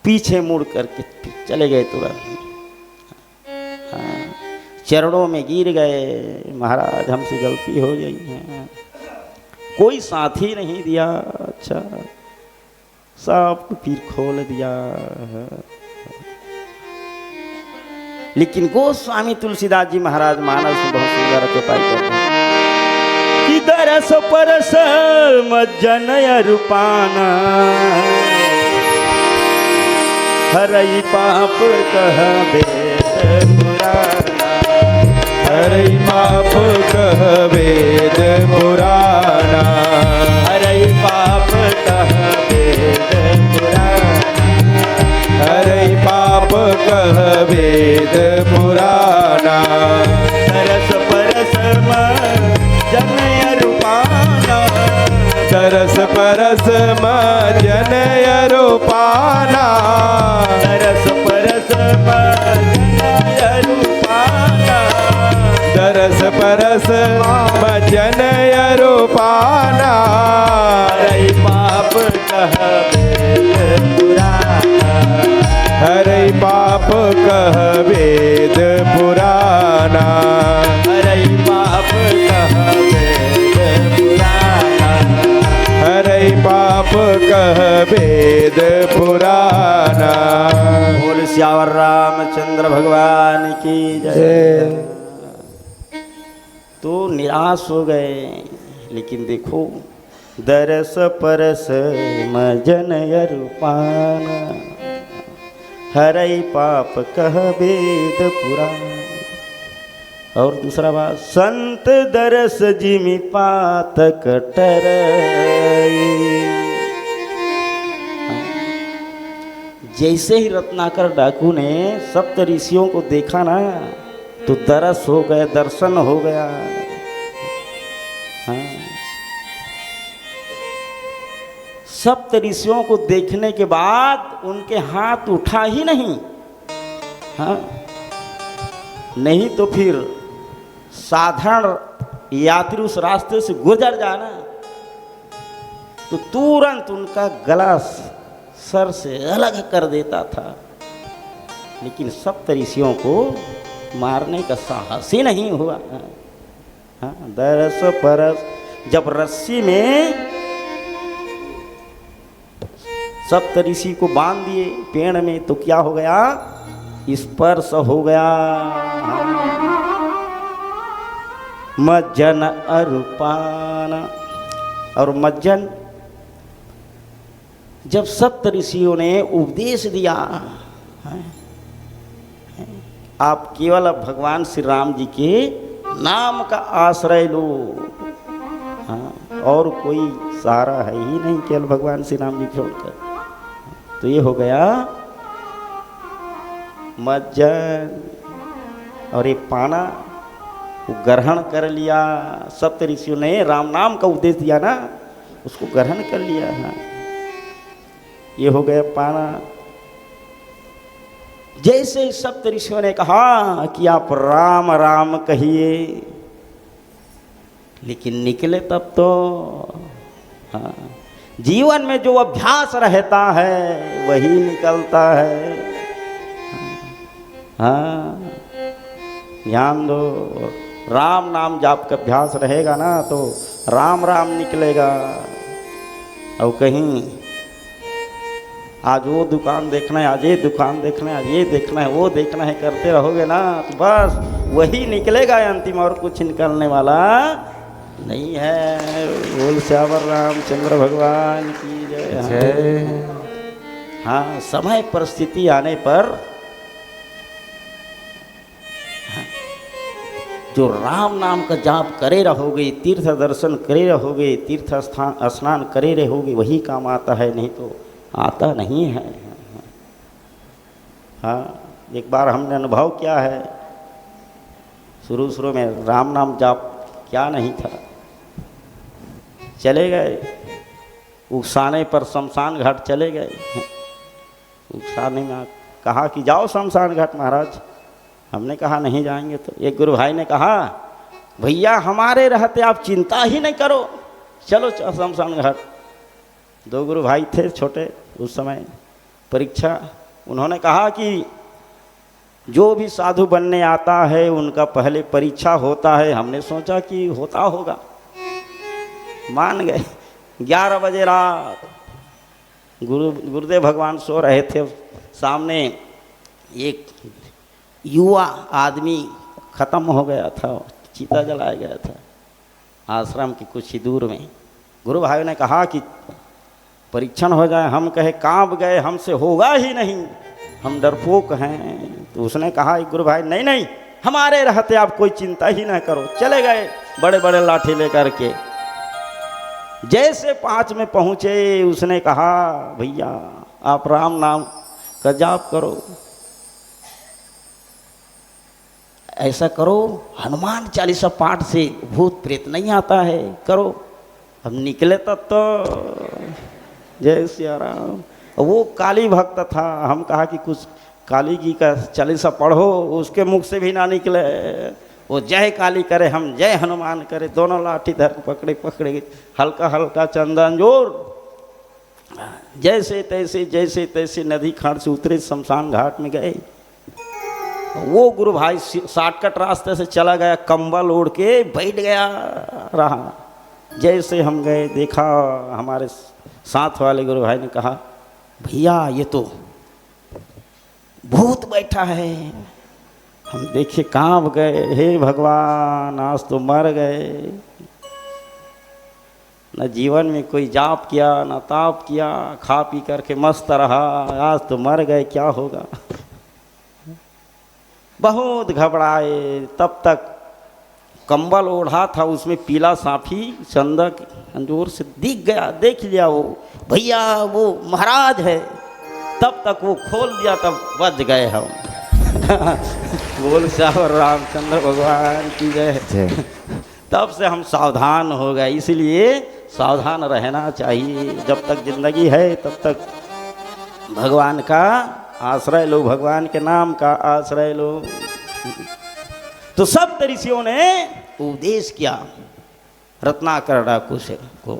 पीछे मुड़ करके चले गए। तुरंत चरणों में गिर गए, महाराज हमसे गलती हो गई है। कोई साथी नहीं दिया। अच्छा, सब फिर खोल दिया। लेकिन गोस्वामी तुलसीदास जी महाराज मानव से बहुत सुंदर चौपाई करते हैं कि दरस परस मज्जनय रूपाना हरई पाप कह वेद पुराना। हरई पाप कह वेद पुराना। हरई पाप कह वेद पुराना। हरई पाप कह वेद पुराना। तरस परस जनय रूपाना। तरस परस जनय रूपाना। तरस परस जनय रूपाना। तरस परस जनय रूपाना। हरई पाप कह वेद पुराना। आप कह वेद पुराना। बोल श्यावर रामचंद्र भगवान की जय। तो निराश हो गए, लेकिन देखो दरस परस मजन अरूपान, हरई पाप कह वेद पुराण। और दूसरा बात, संत दरस जिमि पातक टरई। जैसे ही रत्नाकर डाकू ने सप्त ऋषियों को देखा ना, तो दरस हो गया, दर्शन हो गया। हाँ। सप्त ऋषियों को देखने के बाद उनके हाथ उठा ही नहीं। हाँ, नहीं तो फिर साधारण यात्री उस रास्ते से गुजर जाना तो तुरंत उनका गला सर से अलग कर देता था। लेकिन सप्त ऋषियों को मारने का साहस ही नहीं हुआ। हाँ, दरस परस जब रस्सी में सप्त ऋषि को बांध दिए पेड़ में, तो क्या हो गया, स्पर्श हो गया। मज्जन अरूपान। और मज्जन जब सप्त ऋषियों ने उपदेश दिया, आप केवल भगवान श्री राम जी के नाम का आश्रय लो। हाँ, और कोई सहारा है ही नहीं, केवल भगवान श्री राम जी छोड़कर। तो ये हो गया मज्जन। और ये पाना ग्रहण कर लिया। सप्त ऋषियों ने राम नाम का उपदेश दिया ना, उसको ग्रहण कर लिया। हाँ, ये हो गया पाना। जैसे सप्त ऋषियों ने कहा कि आप राम राम कहिए, लेकिन निकले तब तो। हाँ, जीवन में जो अभ्यास रहता है वही निकलता है। हाँ, ध्यान दो, राम नाम जाप का अभ्यास रहेगा ना तो राम राम निकलेगा। और कहीं आज वो दुकान देखना है, आज ये दुकान देखना है, आज ये देखना है, वो देखना है करते रहोगे ना, तो बस वही निकलेगा अंतिम, और कुछ निकलने वाला नहीं है। बोल श्यावर रामचंद्र भगवान की जय। हाँ, समय परिस्थिति आने पर जो राम नाम का जाप करे रहोगे, तीर्थ दर्शन करे रहोगे, तीर्थ स्नान करे रहोगे, वही काम आता है, नहीं तो आता नहीं है। हाँ, एक बार हमने अनुभव किया है, शुरू में राम नाम जाप क्या नहीं था। चले गए उकसाने पर, शमशान घाट चले गए। उकसाने में कहा कि जाओ शमशान घाट महाराज। हमने कहा नहीं जाएंगे। तो एक गुरु भाई ने कहा, भैया हमारे रहते आप चिंता ही नहीं करो, चलो शमशान घाट। दो गुरु भाई थे छोटे उस समय, परीक्षा। उन्होंने कहा कि जो भी साधु बनने आता है उनका पहले परीक्षा होता है। हमने सोचा कि होता होगा, मान गए। 11 बजे रात गुरुदेव भगवान सो रहे थे। सामने एक युवा आदमी ख़त्म हो गया था, चिता जलाया गया था आश्रम के कुछ ही दूर में। गुरु भाई ने कहा कि परीक्षण हो जाए। हम कहे कांप गए, हमसे होगा ही नहीं, हम डरपोक हैं। तो उसने कहा एक गुरु भाई, नहीं नहीं हमारे रहते आप कोई चिंता ही ना करो। चले गए बड़े बड़े लाठी लेकर के। जैसे 5 में पहुँचे, उसने कहा भैया आप राम नाम का जाप करो, ऐसा करो, हनुमान चालीसा पाठ से भूत प्रेत नहीं आता है, करो। अब निकले तब तो जय सिया राम। वो काली भक्त था। हम कहा कि कुछ काली जी का चालीसा पढ़ो, उसके मुख से भी ना निकले। वो जय काली करे, हम जय हनुमान करे। दोनों लाठी धर पकड़े हल्का हल्का चंदन जोर। जैसे तैसे नदी खाड़ से उतरे, शमशान घाट में गए। वो गुरु भाई शॉर्टकट रास्ते से चला गया, कंबल ओढ़ के बैठ गया रहा। जैसे हम गए, देखा हमारे साथ वाले गुरु भाई ने कहा, भैया ये तो भूत बैठा है। हम देखे कांप गए, हे भगवान आज तो मर गए। न जीवन में कोई जाप किया न ताप किया, खा पी करके मस्त रहा, आज तो मर गए, क्या होगा। बहुत घबराए। तब तक कंबल ओढ़ा था, उसमें पीला सांफी चंदक अंजोर से दिख गया, देख लिया वो, भैया वो महाराज है। तब तक वो खोल दिया, तब बच गए हम। बोल सावर रामचंद्र भगवान की जय। तब से हम सावधान हो गए। इसलिए सावधान रहना चाहिए। जब तक जिंदगी है तब तक भगवान का आश्रय लो, भगवान के नाम का आश्रय लो। तो सब ऋषियों ने उपदेश किया रत्नाकर डाकू से को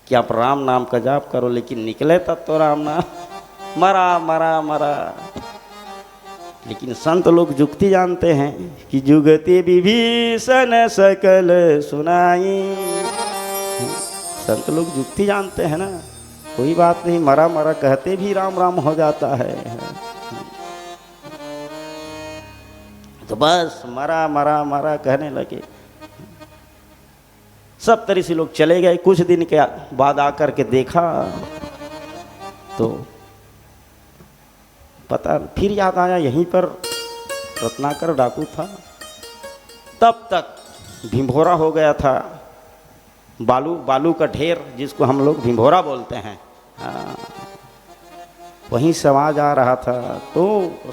कि आप राम नाम का जाप करो, लेकिन निकले तब तो राम नाम, मरा मरा मरा। लेकिन संत लोग जुक्ति जानते हैं कि जुगति विभीषण सकल सुनाई। संत लोग जुक्ति जानते हैं ना, कोई बात नहीं, मरा मरा कहते भी राम राम हो जाता है। तो बस मरा मरा मरा कहने लगे। सब तरह से लोग चले गए। कुछ दिन के बाद आकर के देखा तो पता, फिर याद आया यहीं पर रत्नाकर डाकू था। तब तक भिंभोरा हो गया था, बालू का ढेर जिसको हम लोग भिंभोरा बोलते हैं, वहीं से आवाज आ रहा था। तो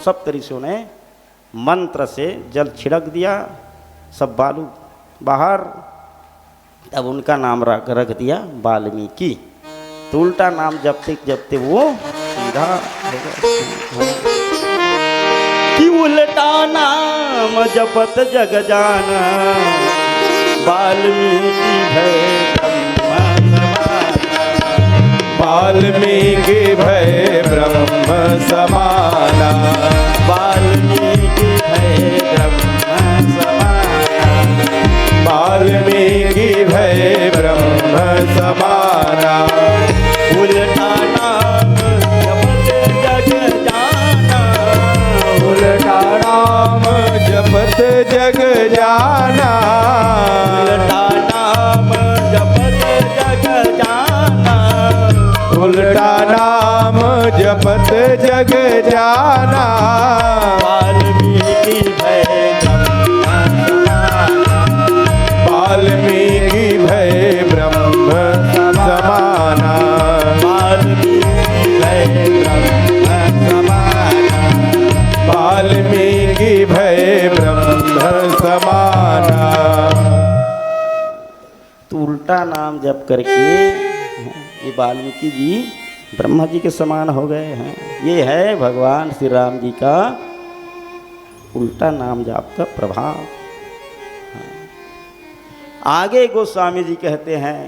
सब ऋषियों ने मंत्र से जल छिड़क दिया, सब बालू बाहर। तब उनका नाम रख दिया वाल्मीकि। तो उल्टा नाम जपते जपते वो सीधा हो गया कि उल्टा नाम जपत जग जाना, वाल्मीकि भय ब्रह्म समाना। वाल्मीकि भय ब्रह्म समाना। वाल्मीकि भय ब्रह्म समाना। वाल्मीकि भय ब्रह्म समाना। उल्टा नाम जपत जग जाना। उल्टा नाम जपत जग जाना। उल्टा नाम जपत जग जाना। उल्टा नाम जपत जग जाना। वाल्मीकि भय ब्रह्म समाना। वाल्मीकि भय ब्रह्म समाना। वाल्मीकि भय ब्रह्म समाना। वाल्मीकि भय ब्रह्म समाना। तो उल्टा नाम जप करके ये वाल्मीकि जी ब्रह्मा जी के समान हो गए हैं। ये है भगवान श्री राम जी का उल्टा नाम जाप का प्रभाव। आगे गोस्वामी जी कहते हैं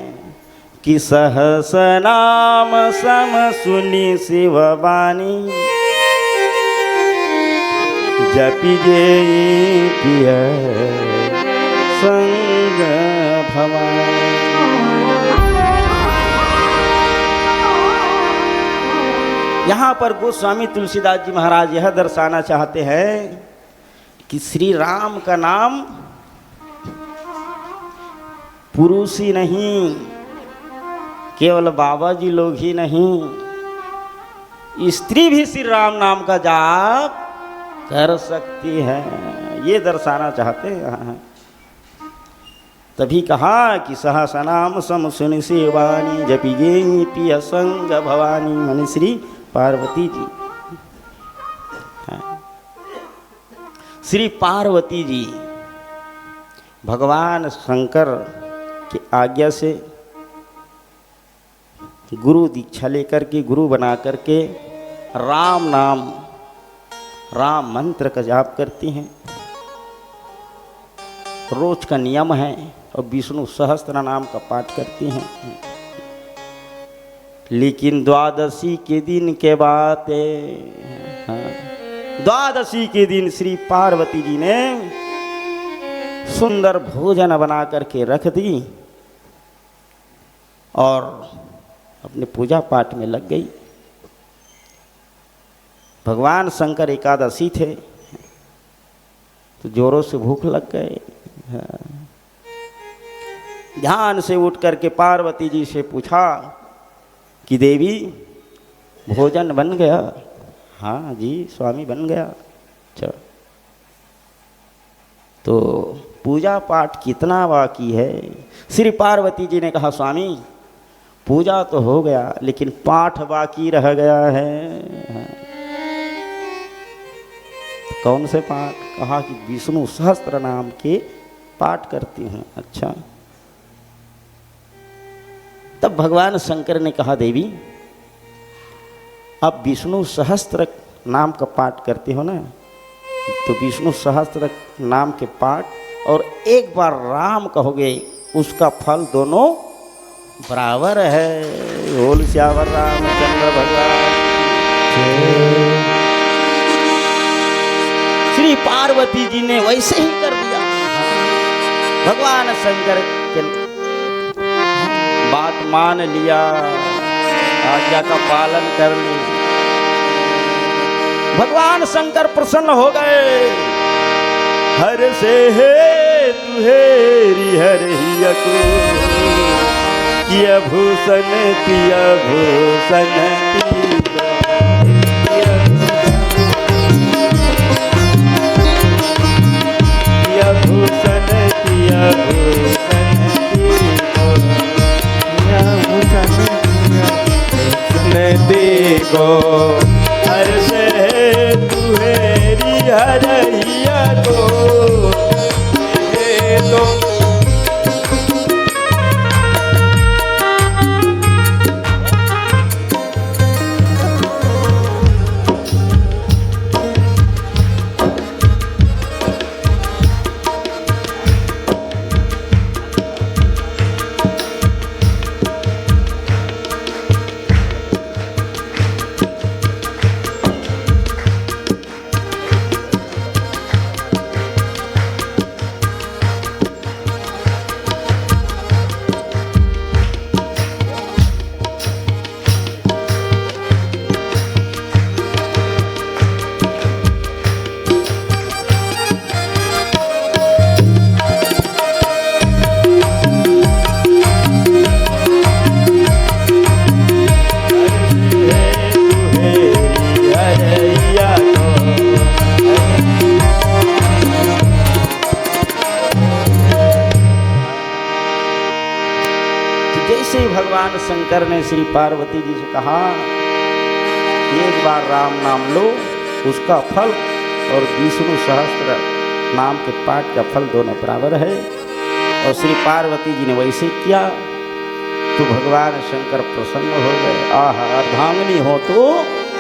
कि सहस नाम सम सुनी शिव वाणी, जपि जे पिय संग भवानी। यहाँ पर गोस्वामी तुलसीदास जी महाराज यह दर्शाना चाहते हैं कि श्री राम का नाम पुरुष ही नहीं, केवल बाबा जी लोग ही नहीं, स्त्री भी श्री राम नाम का जाप कर सकती है, ये दर्शाना चाहते हैं। तभी कहा कि सहस नाम सम सुनि शिवानी, जपि जे पिय संग भवानी। मन श्री पार्वती जी, श्री पार्वती जी भगवान शंकर की आज्ञा से गुरु दीक्षा लेकर के, गुरु बना करके राम नाम, राम मंत्र का जाप करती हैं। रोज का नियम है। और विष्णु सहस्त्र नाम का पाठ करती हैं। लेकिन द्वादशी के दिन के बाद, द्वादशी के दिन श्री पार्वती जी ने सुंदर भोजन बना करके रख दी और अपने पूजा पाठ में लग गई। भगवान शंकर एकादशी थे तो जोरों से भूख लग गए। ध्यान से उठ करके पार्वती जी से पूछा कि देवी भोजन बन गया? हाँ जी स्वामी बन गया। अच्छा तो पूजा पाठ कितना बाकी है? श्री पार्वती जी ने कहा स्वामी पूजा तो हो गया लेकिन पाठ बाकी रह गया है। कौन से पाठ? कहा कि विष्णु सहस्त्र नाम के पाठ करती हूँ। अच्छा तब भगवान शंकर ने कहा देवी आप विष्णु सहस्त्र नाम का पाठ करते हो ना, तो विष्णु सहस्त्र नाम के पाठ और एक बार राम कहोगे उसका फल दोनों बराबर है। बोल श्यावर रामचंद्र भगवान। श्री पार्वती जी ने वैसे ही कर दिया। भगवान शंकर के बात मान लिया, आज्ञा का पालन कर लिया। भगवान शंकर प्रसन्न हो गए। हर से है तुहेरी हरहिया को किया भूषण पिया भूषण पिया भूषण पिया भूषण देखो हर से तुहेरी हरहिया को तो भगवान शंकर ने श्री पार्वती जी से कहा एक बार राम नाम लो उसका फल और विष्णु सहस्त्र नाम के पाठ का फल दोनों बराबर है। और श्री पार्वती जी ने वैसे किया तो भगवान शंकर प्रसन्न हो गए। आह अर्धांगिनी हो तो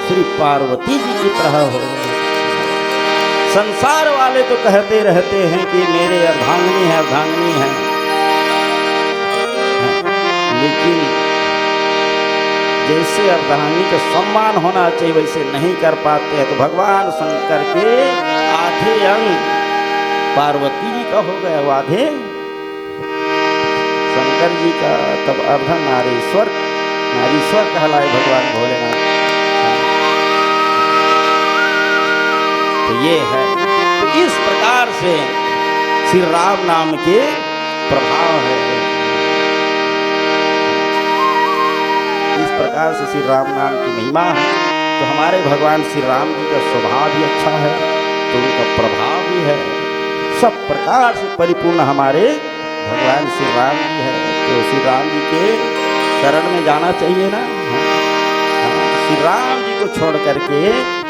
श्री पार्वती जी की तरह हो। संसार वाले तो कहते रहते हैं कि मेरे अर्धांगिनी है अर्धांगिनी है, लेकिन जैसे अर्धांगिनी का सम्मान होना चाहिए वैसे नहीं कर पाते हैं। तो भगवान शंकर के आधे अंग पार्वती जी का हो गया, वो आधे शंकर जी का, तब अर्ध नारीश्वर नारीश्वर कहलाए भगवान भोलेनाथ। तो ये है, तो इस प्रकार से श्री राम नाम के प्रभाव है। इस प्रकार से श्री राम नाम की महिमा है। तो हमारे भगवान श्री राम जी का स्वभाव भी अच्छा है तो उनका प्रभाव भी है। सब प्रकार से परिपूर्ण हमारे भगवान श्री राम जी है। तो श्री राम जी के शरण में जाना चाहिए ना। श्री राम जी को छोड़ करके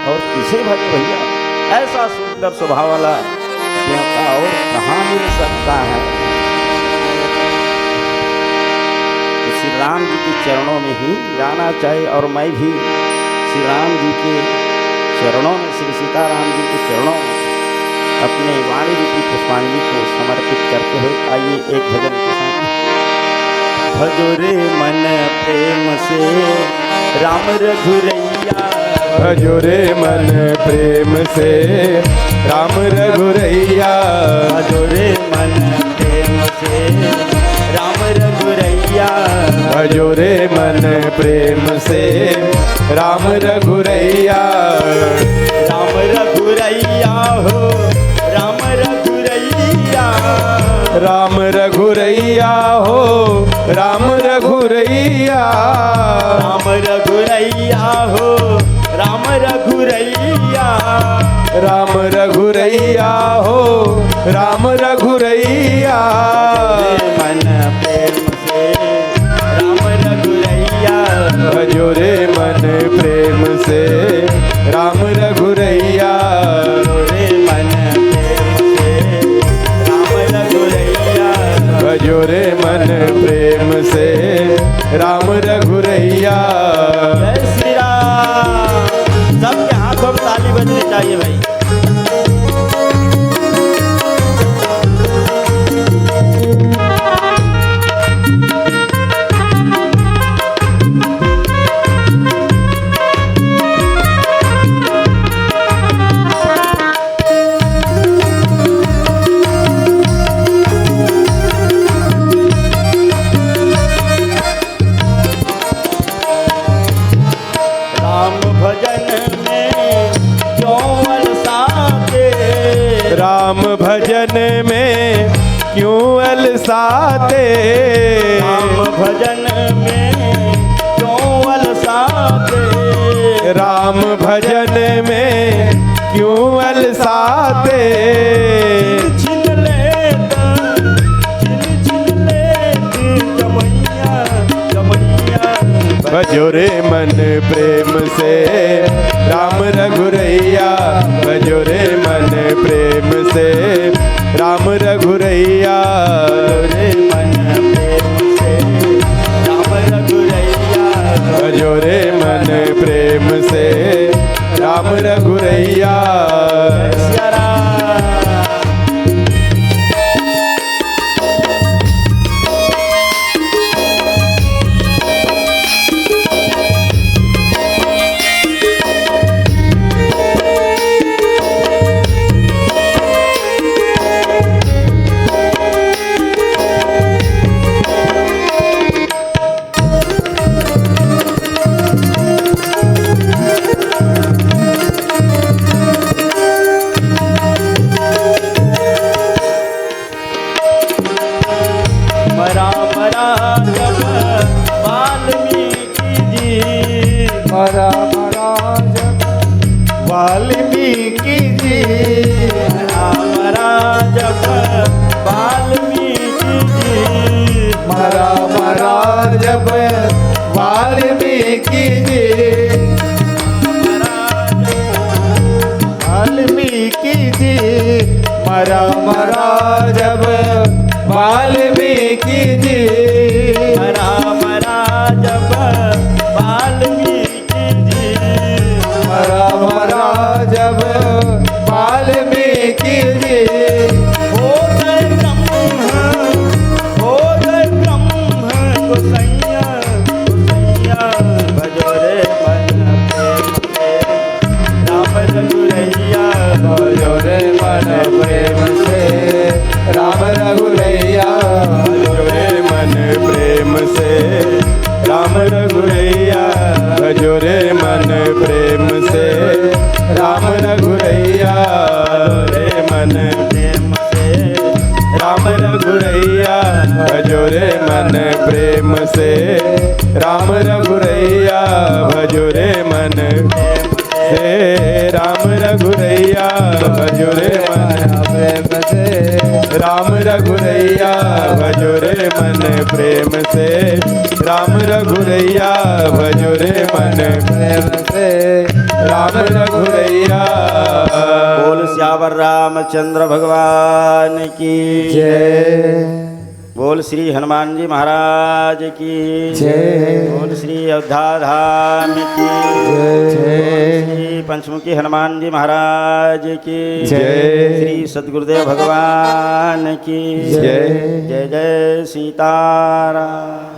और किसे भक्त भैया, ऐसा सुंदर स्वभाव वाला देवता और कहाँ मिल सकता है। तो श्री राम जी के चरणों में ही जाना चाहिए। और मैं भी श्री राम जी के चरणों में, श्री सीताराम जी के चरणों में अपने वाणी रूपी पुष्पांजलि को समर्पित करते हुए आइए एक भजन के साथ। भजो रे मन प्रेम से राम रघुरैया, भजो रे मन प्रेम से राम रघुरैया, भजो रे मन प्रेम से राम रघुरैया, रघुरैया भजो रे मन प्रेम से राम रघुरैया। राम रघुरैया हो राम रघुरैया राम रघुरैया हो राम रघुरैया। राम रघुरैया हो राम रघुरैया राम रघुरैया हो राम रघुरैया। मन प्रेम से राम रघुरैया भजो रे मन प्रेम से राम रघुरैया। रे मन प्रेम से राम रघुरैया भजो रे मन प्रेम से राम रघुरैया। जय श्री राम। सबके हाथों में ताली बजनी चाहिए भाई। राम भजन में क्यों अलसाते राम भजन में क्यों अलसाते। राम भजन में क्यों अलसाते राम भजन में क्यों अलसाते। छिन लेता जमैया जमैया भजो रे मन प्रेम से राम रघुरैया। भजो रे मन प्रेम से राम रघुरैया। रे मन प्रेम से राम रघुरैया भजो रे मन प्रेम से राम रघुरैया। सिया राम। मरा मरा जब वाल्मीकि जी मरा मरा जब वाल्मीकि जी। मरा जब वाल्मीकि जी मरा मरा जब वाल्मीकि जी। वाल्मीकि जी मरा मरा जब वाल्मीकि जी। मरा मरा जब वाल्मीकि जी मरा मरा जब वाल्मीकि जी। हो गए ब्रह्म गोसैया गोसैया भजो रे मन प्रेम से राम रघुरैया। भजो रे मन प्रेम से राम रघुरैया। भजो रे मन प्रेम से राम रघुरैया। भजो रे मन प्रेम से राम रघुरैया। रे मन प्रेम से राम रघुरैया। भजो रे मन प्रेम से राम रघुरैया। भजो रे मन से राम रघुरैया। भजो रे मन प्रेम से राम रघुरैया। भजो रे मन प्रेम से राम रघुरैया। भजो रे मन प्रेम से राम रघुरैया। बोल श्यावर रामचंद्र भगवान की जय। बोल श्री हनुमान जी महाराज की जय। बोल श्री अयोध्या धाम की जय। श्री पंचमुखी हनुमान जी महाराज की जय। श्री सद्गुरुदेव भगवान की जय। जय जय सीताराम।